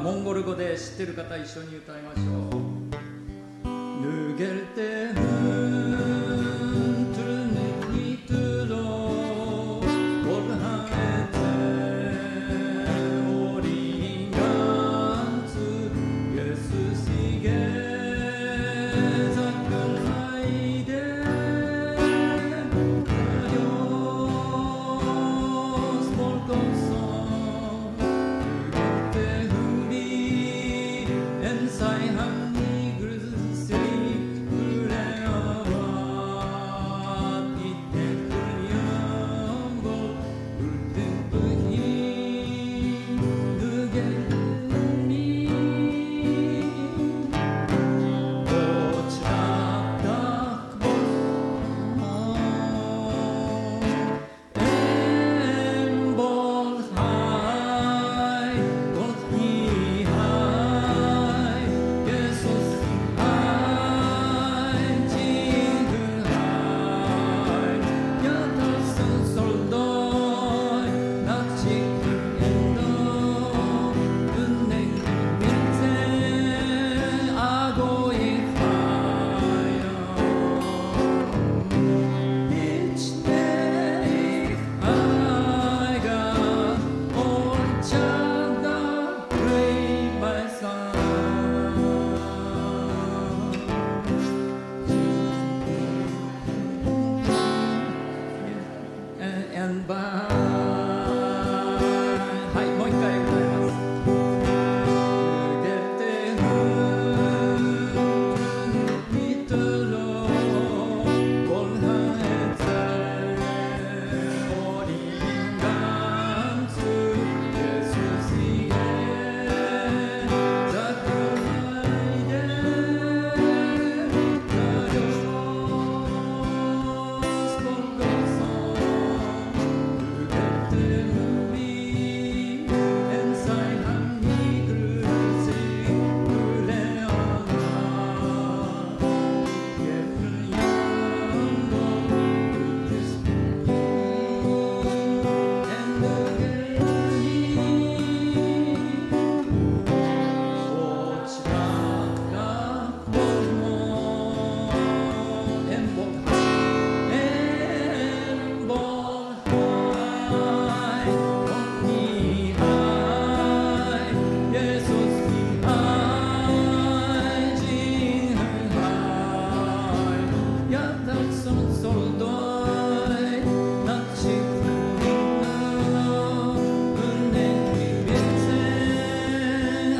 モンゴル語で知ってる方一緒に歌いましょう。ぬげるてふんトゥルヌニトゥロボルハエテオリンガンツゲスシゲザクライデタヨスモルコンソンぬげるてふりエンサイハンニグルズセイクレアワイテクリアンボウルテンプヒヌゲリオチラタクボエンボルハイゴルニハイ예수하이 징글 하이 야타슨 솔도이 낙지크 엔도 은행 밑에 아고이 하여 이치네 아이가 올차다 브레이바이사 and by はい、もう一回歌います。ぬげてふにとろボルハエテオリンガンツ예수시에ザクライデタヨスポルコソぬげてふりエンサイハンニグルシクレアワゲルヤンボウルテスピエンドゲリオチララボモエンボルエンボルハイゴニハイ예수시ハイジンハイヤタソンソルドイナチクリナ은행 밑에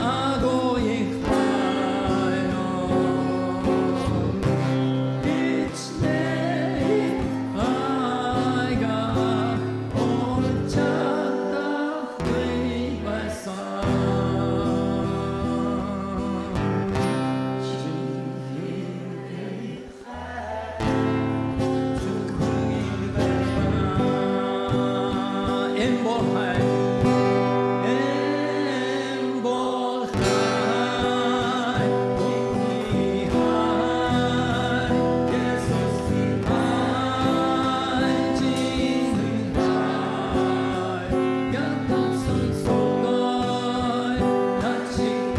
아고이 하여 이치네 아이가 올차다 브레이바이사 엠볼하이 엠볼하이 이니하이 예수시 하이 징하이 야타슨 솔도이 나치쿠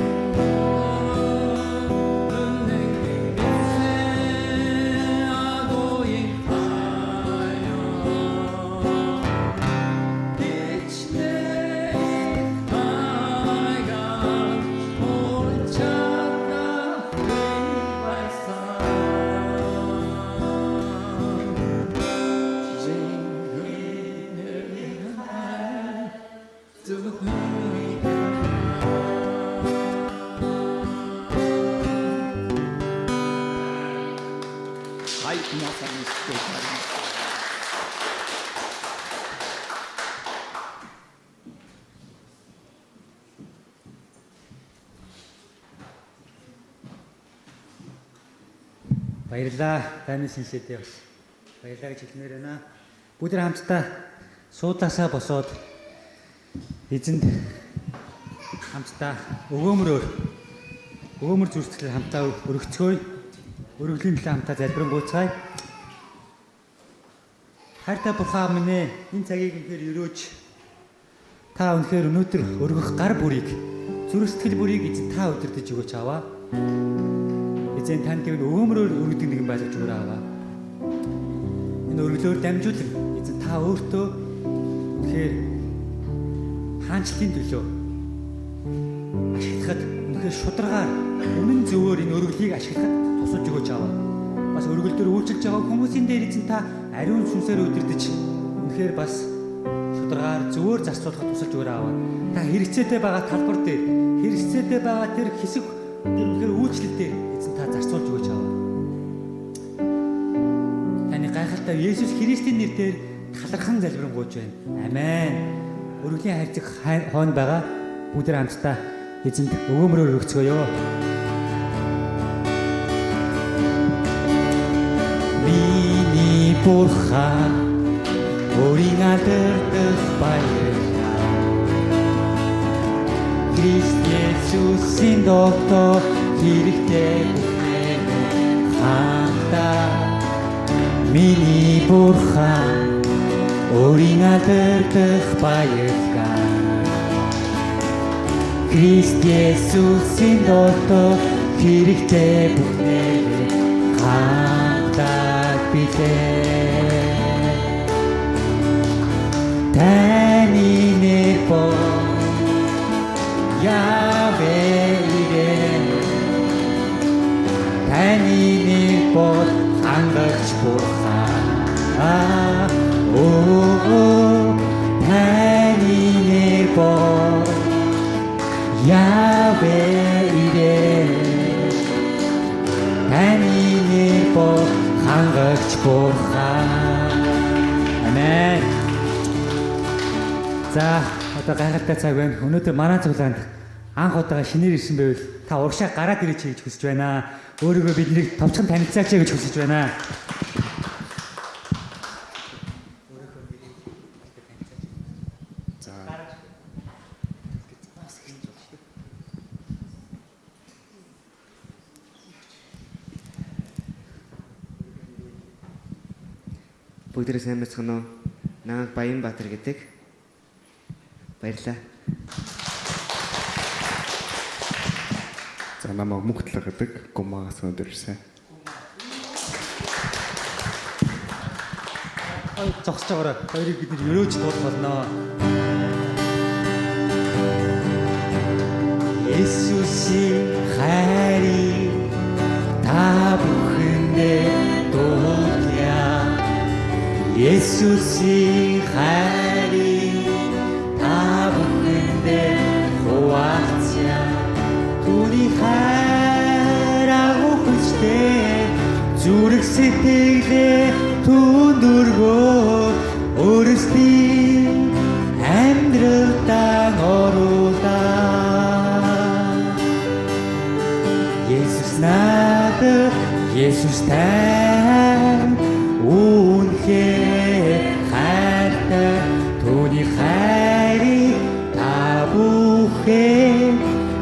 은행 밑에 아고이 하여 이치네 아이가 올차다 브레이바이사 징그레 하이はい、皆さんに知っていただきます。 Баярлалаа. Таны шинсэдээ бас баярлалаа гэж хэлмээр байна. Бүгд хамтдаа суудлаасаа босоод эзэнд хамтдаа өгөөмөр зүрхлээр хамтдаа өргөцгөөе. Өргөлийн төлөө хамтдаа залбирanгуйцгаая. Хайртай Бурхан минь ээ, энэ цагийг үнэхээр өрөөж та үнэхээр өнөөдөр өргөх гар бүрийг зүрх сэтгэл бүрийг эзэн та удирдах өгөөч аваа. Эзэн танд тэр өөмрөөр өргөдөг нэгэн байлгаж өгөөрэй аваа. Энэ өргөлөөр дамжуулан эзэн та өөртөө үнэхээр хаанчлалын төлөө ашиглахад үнэхээр шударгаар үнэн зөвөөр энэ өргөлийг ашиглахад тусалж өгөөч аваа. Бас өргөл дээр үйлчилж байгаа хүмүүсийн дээр эзэн та ариун сүнсээр удирдах үнэхээр бас шударгаар зөвөөр зарцуулахад тусалж өгөөрэй аваа. Та хэрэгцээтэй байгаа талбар дээр хэрэгцээтэй байгаа тэр хэсэг тэр үнэхээр үйлчлэл дээр эзэн та зарцуулж өгөөч аваа. Таны гайхалтай Есүс Христийн нэрээр талархан залбирanгуйж байна. Амен. Өргөлийн хайрцаг хойно байгаа бүгд хамтдаа эзэнд өгөөмрөөр өргөцгөөё. Миний бурхан өөрийн алдартай баярлалаа. Христ Есүсийн дотор хэрэгтэй хандаа. Миний бурхан өөрийн алдартай баярлалаа. Христ Есүсийн дотор хэрэгтэй бүхнээ хандаа бидээ. Таны нэр бол Яве ирээ. Таны нэр бол хангагч бурхан. Таны нэр бол Яве ирээ. Таны нэр бол хангагч бурхан. Амен. За одоо гайхалтай цаг байна. Өнөөдөр манай цуглаанд анх удаага шинээр ирсэн байвал та урагшаа гараад ирээч гэж хүсэж байна. Өөрийгөө биднийг товчхон танилцаач гэж хүсэж байна. За. Бүгдээрээ сайн байцгаана уу? Намайг Баянбаатар гэдэг. Баярлалаа. За намайг Мөнхтлэг гэдэг Гумагаас өндөр ирсэн. Зогсож байгаарай. Хоёрыг бид өрөөж дуулах болно. Есүсийн хайрыг та бүхэндээ дуулъя. Есүсийн хайрыг та бүхэндээ хуваалцъя. Түүний хайр агуу хүчтэй зүрх сэтгэлээ түүнд өргөө өөрсдийн амьдралдаа оруулаа. Есүс надад Есүс тань үнэхээр хайртай. Түүний хайрыг та бүхэн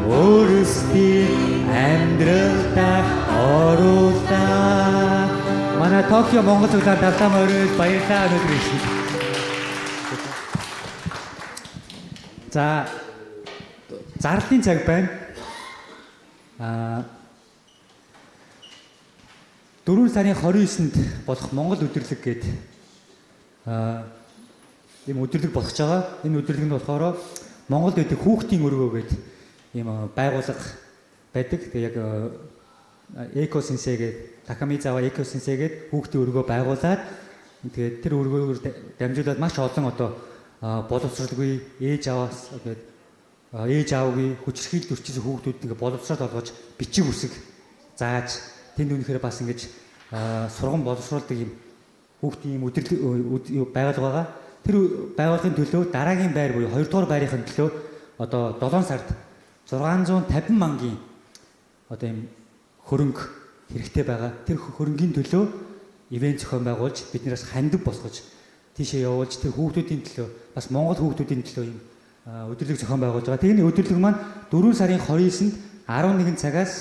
өөрсдийн амьдралдаа оруулаа. Манай Токио Монгол цуглаан давтаа морил баярлалаа өнөөдөр ирсэн. За зарлалын цаг байна. 4 сарын 29-нд болох Монгол өдөрлөг гээд ийм өдөрлөг болох ч байгаа. Энэ өдөрлөг нь болохоор Монголд байдаг хүүхдийн өргөө гээд ийм байгууллага байдаг. Тэгээ яг Эко Сенсей гээд Такамизава Эко Сенсей гээд хүүхдийн өргөө байгуулад тэгээд тэр өргөөр дамжуулаад маш олон одоо боловсралгүй ээж аваас гээд ээж аавгийн хүчирхийлд өрчсөн хүүхдүүд ингээ боловсрал олгож бичиг үсэг зааж тэнд үнэхээр бас ингэж сургам боловсруулдаг юм хүүхдийн юм өдөрлөг байгуулга байгаа. Тэр байгууллагын төлөө дараагийн байр буюу 2 дугаар байрын төлөө одоо 7 сард 650 мангийн одоо юм хөрөнгө хэрэгтэй байгаа. Тэр хөрөнгийн төлөө ивент зохион байгуулж биднээс хандив босгож тийшээ явуулж тэр хүүхдүүдийн төлөө бас Монгол хүүхдүүдийн төлөө юм өдөрлөг зохион байгуулж байгаа. Тэгээд энэ өдөрлөг маань 4 сарын 29-нд 11 цагаас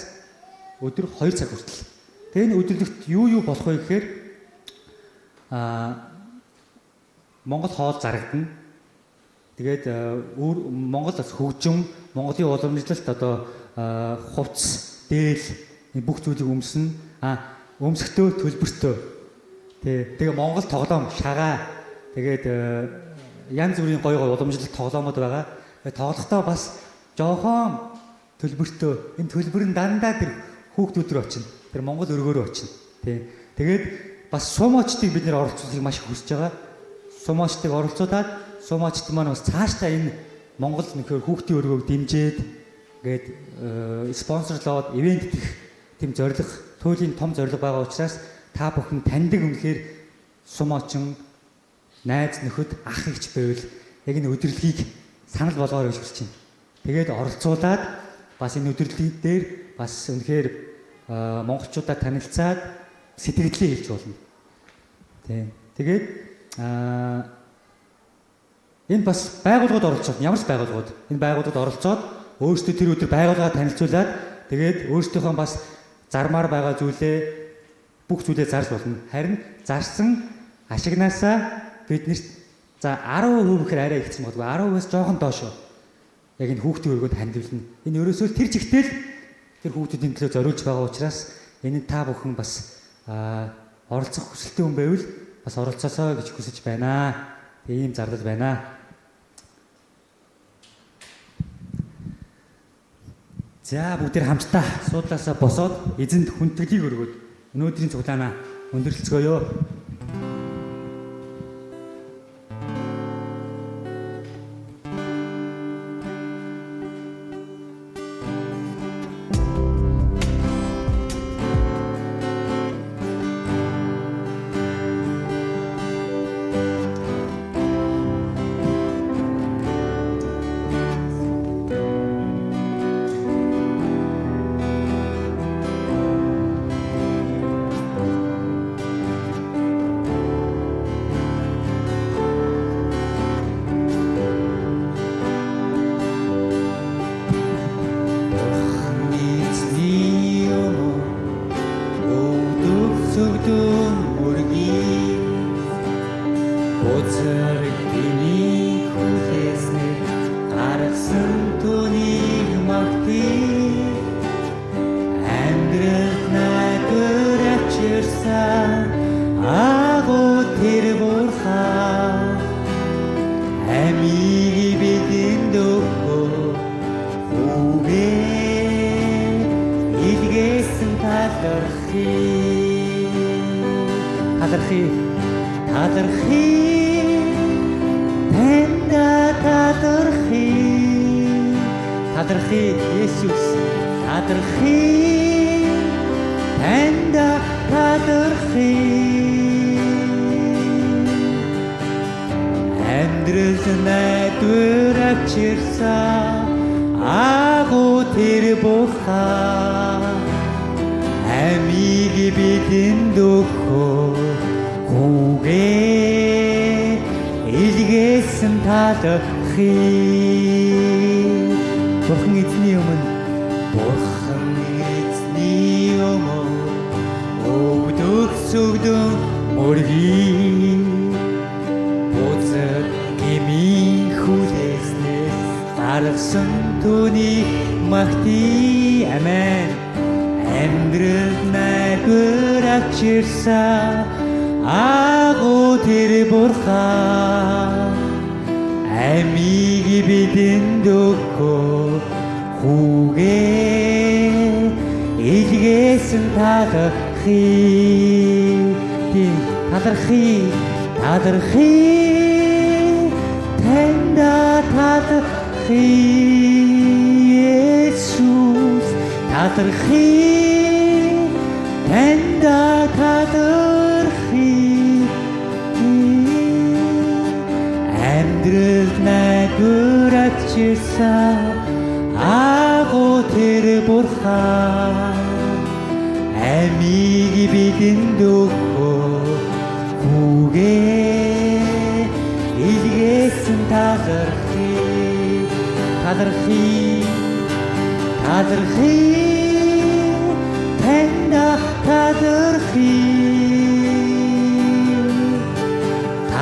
өдөр 2 цаг хүртэл. Тэгээд энэ өдөрлөгт юу болох вэ гэхээр Монгол хоол зарагдана. Тэгээд Монголоос хөгжим, Монголын уламжлалт одоо хувцс, дээл бүх зүйлийг өмснө. Өмсгтөө төлбөртөө. Тэгээ Монгол тоглоом, шагаа тэгээд янз бүрийн гоё уламжлалт тоглоомод байгаа. Тоглохдоо бас жоохон төлбөртөө. Энэ төлбөр нь дандаа тэр хүүхдүүд рүү очино. Тэр Монгол өргөөрөө очино. Тэгээд бас сумочдыг бид нэр оролцуулахыг маш их хүсэж байгаа. Сумочдыг оролцуулаад сумочд маань бас цаашдаа энэ Монгол нөхөр хүүхдийн өргөөг дэмжиж гээд спонсорлоод ивент гэх тийм зорилго, туйлын том зорилго байгаа учраас та бүхэн таньдаг үнэхээр сумочин, найз нөхөд, ах эгч байвал яг энэ өдөрлөгийг санал болгоорой гэж хэлж байна. Тэгээд оролцуулаад бас энэ өдөрлөгийн дээр бас үнэхээр монголчуудаа танилцаад сэтгэлдээ хэлж болно. Тэгээд энэ бас байгууллагууд оролцоод ямар ч байгууллагууд энэ байгууллагууд оролцоод өөрсдөө тэр өдөр байгууллагаа танилцуулаад тэгээд өөрсдийнхөө бас зармаар байгаа зүйлээ бүх зүйлээ зарж болно. Харин зарсан ашигнаасаа биднэрт за 10% гэхээр арай ихсэн болов 10%-аас жоохон доошоо яг энэ хүүхдийн өргөнд хандивлна. Энэ ерөөсөө тэр чигтэл тэр хүүхдүүдийн төлөө зориулж байгаа учраас энэ та бүхэн бас оролцох хүсэлтэй хүн байвал бас оролцоосоо гэж хүсэж байна. Ийм зардал байна. За бүгд хамтдаа суудлаасаа босоод эзэнд хүндэтгэлийг өргөөд өнөөдрийн цуглаанаа өндөрлцгөөё.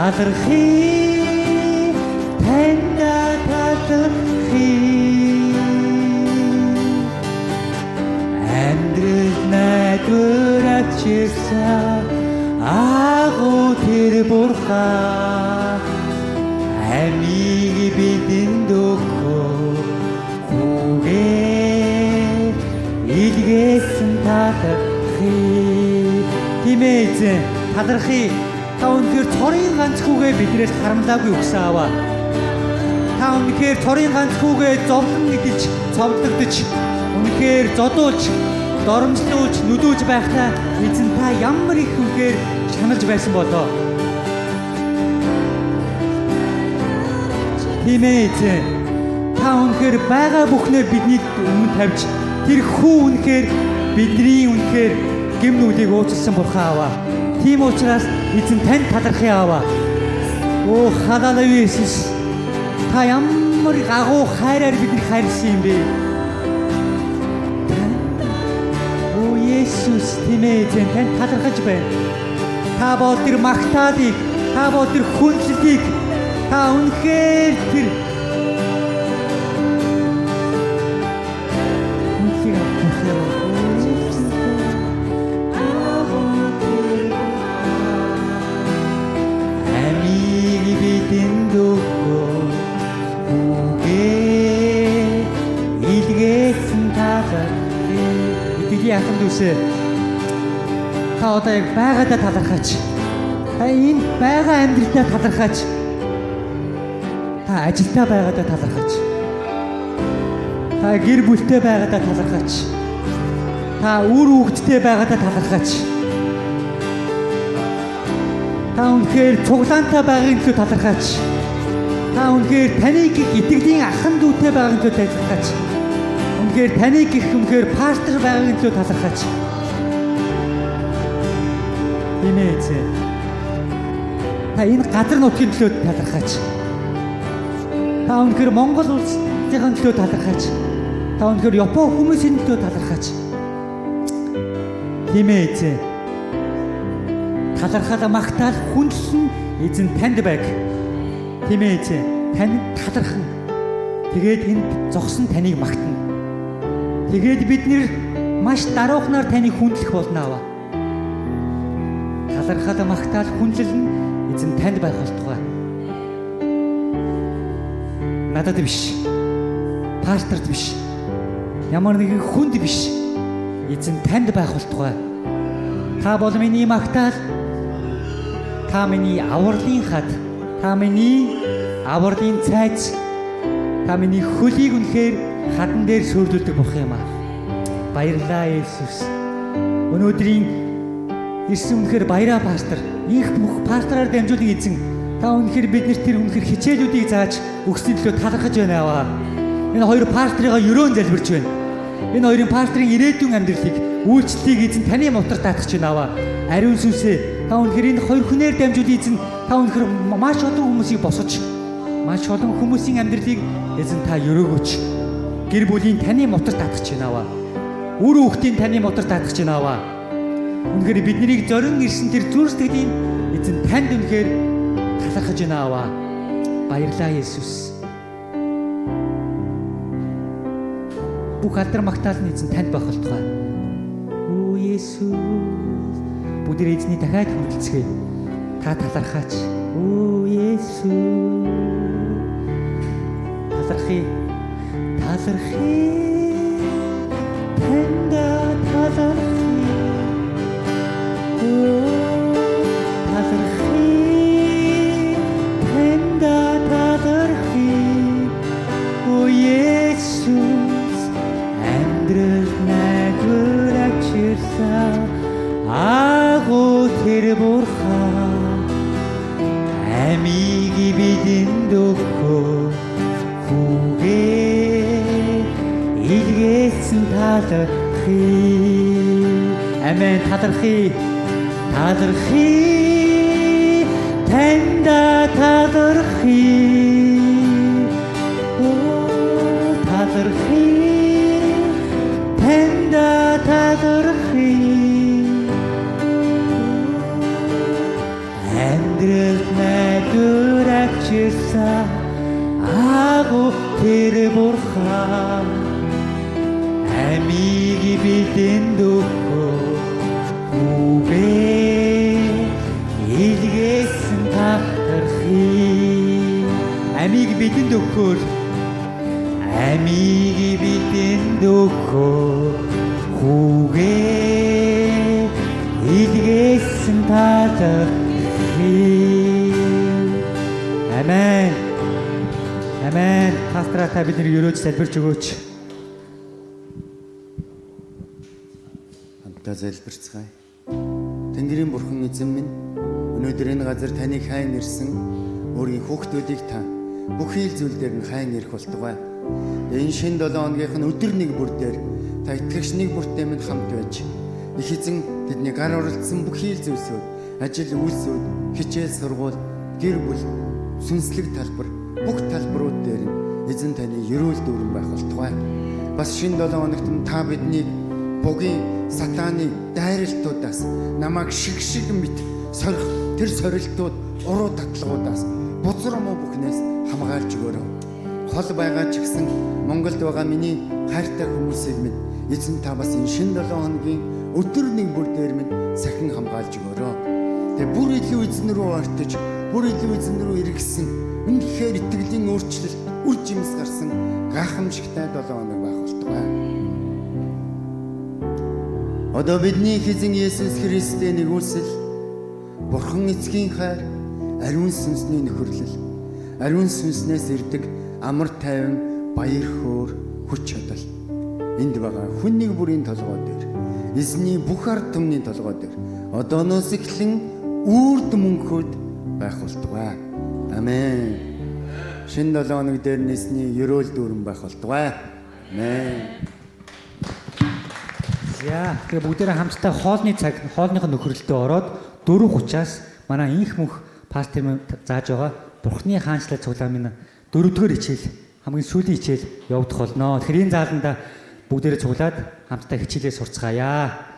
Tadarchi, амьдрал найдвар авчирсан агуу тэр бурхан амийг бидэнд өгөө хүүгээ илгээсэн талархыг тийм ээ эзэн талархыг та үнэхээр цорын ганц хүүгээ биднээс харамлаагүй өгсөн аваа та үнэхээр цорын ганц хүүгээ зовлон гэдэж цовдлогдож үнэхээр зодуулж доромжлуулж нүдүүлж байхдаа эзэн та ямар их үнэхээр шаналж байсан болоо тийм ээ эзэн та үнэхээр байгаа бүхнээр бидний өмнө тавьж тэр хүү үнэхээр бидний үнэхээр гэм нүглийг уучлсан бурхан аваа тийм учраас эзэн танд талархъя аваа оо халалуя Иесус та ямар агуу хайраар биднийг хайрлсан юм бэ оо Иесус тийм ээ эзэн танд талархаж байна та бол тэр магтаалыг та бол тэр хүндлэлийг та үнэхээр тэр яхан дүүсээ та одоо яг байгаадаа талархаач та энэ байгаа амьдралдаа талархаач та ажилдаа байгаадаа талархаач та гэр бүлтэй байгаадаа талархаач та үр хүүхэдтэй байгаадаа талархаач та үнэхээр цуглаантай байгаагийн төлөө талархаач та үнэхээр таныг итгэлийн ахын дүүтэй байгаагийн төлөө талархаач үнэхээр таныг их үнэхээр пастор байгаагийн төлөө талархаач. Инээч. Та энэ газар нутгийн төлөө талархаач. Та үнэхээр Монгол улсын төлөө талархаач. Та үнэхээр Япон хүмүүсийн төлөө талархаач. Инээч. Талархал магтаал хүндлэн эзэн танд байг. Инээч. Танд талархан. Тэгээд энд зогсон таныг магтана. Тэгээд бид нэр маш даруухнаар таныг хүндлэх болно аваа. Талархал магтаал хүндлэл нь эзэн танд байх болтугай. Надад биш. Пасторт биш. Ямар нэгэн хүнд биш. Эзэн танд байх болтугай. Та бол миний магтаал. Та миний авралын хад. Та миний авралын цайз. Та миний хөлийг үнэхээр хадан дээр сүрдүүлдэг бурхан юм аа. Баярлалаа Иесус. Өнөөдрийн ирсэн үнэхээр баяраа пастор. Их бүх пастораар дамжуулан эзэн. Та үнэхээр биднэрт тэр үнэхээр хичээлүүдийг зааж өгсөний төлөө талархаж байна аваа. Энэ хоёр пастрыгаа өрөөн залбирч байна. Энэ хоёрын пастрын ирээдүйн амьдралыг, үйлчлэлийг эзэн таны мотор даатгах чинь аваа. Ариун сүнсээ та үнэхээр энэ хоёр хүнээр дамжуулан эзэн та үнэхээр маш олон хүмүүсийг босгож, маш олон хүмүүсийн амьдралыг эзэн та өрөөгөөч. Гэр бүлийн таны мотор даатгах чинь аваа. Үр хүүхдийн таны мотор даатгах чинь аваа. Үнэхээр биднийг зорин ирсэн тэр зүр сэтгэлийн эзэн танд үнэхээр талархаж байна аваа. Баярлалаа Иесус. Бүх алдар магтаал нь эзэн танд байх болтугай. Оо Иесус. Бүгд эзний дахиад хүндэлцгээе. Та талархаач. Оо Иесус. Талархъя. Талархъя. Танда талархъя. Оо талархъя. Танда талархъя. Оо Иесус. Амьдрал найдвар авчирсан агуу тэр бурхан амийг бидэнд өгөө хүүгээ илгээсэн талархъя. Амен. Талархъя. Талархъя. Танда талархъя. Оо талархъя. Танда талархъя. Амьдрал найдвар авчирсан агуу тэр бурхан амийг бидэнд өгөө үгээ илгээсэн талархыг амийг бидэнд өгөхөөр амийг бидэнд өгөө хүүгээ илгээсэн талархыг. Амен. Амен. Пастора та бидний өрөөж залбирч өгөөч. Хамтдаа залбирцгаая. Тэнгэрийн бурхан эзэн минь, өнөөдөр энэ газар таныг хайн ирсэн өөрийн хүүхдүүдийг та бүхий л зүйл дээр нь хайн ирэх болтугай. Энэ шинэ 7 хоногийнх нь өдөр нэг бүр дээр та итгэгч нэг бүртээ минь хамт байж их эзэн тэдний гар оролцсон бүхий л зүйлсүүд, ажил үйлсүүд, хичээл сургууль, гэр бүл, сүнслэг талбар бүх талбарууд дээр нь эзэн таны ерөөл дүүрэн байх болтугай. Бас шинэ 7 хоногт нь та биднийг бугийн сатааны дайралтуудаас намайг шиг мэд сорих тэр сорилтууд уруу татлагуудаас бузар муу бүхнээс хамгаалж өгөөрэй. Хол байгаа ч гэсэн Монголд байгаа миний хайртай хүмүүсийг минь эзэн та бас энэ шинэ 7 хоногийн өдөр нэг бүр дээр минь сахин хамгаалж өгөөрэй. Тэгээ бүр илүү эзэн рүү ортож, бүр илүү эзэн рүү эргэсэн үнэхээр итгэлийн өөрчлөлт үр жимс гарсан гайхамшигтай 7 хоног байх болтугай. Одоо бидний эзэн Есүс Христийн нэгүүлсэл, Бурхан эцгийн хайр, ариун сүнсний нөхөрлөл, ариун сүнснээс ирдэг амар тайван, баяр хөөр, хүч чадал энд байгаа хүн нэг бүрийн толгой дээр, эзний бүх ард түмний толгой дээр одооноос эхлэн үрд мөнхөд байх болтугай. Амен. Шинэ 7 хоног дээр нэсний ерөөл дүүрэн байх болтугай. Амен. За тэгээ бүгдээрээ хамтдаа хоолныхын нөхөрлөлтөд ороод 4:30-аас манай инх мөнх пастор зааж байгаа Бурхны хаанчлал цуглаамын 4-р хичээл хамгийн сүүлийн хичээл явагдах болно. Тэгэхээр энэ зааланда бүгдээрээ цуглаад хамтдаа хичээлээ сурцгаая.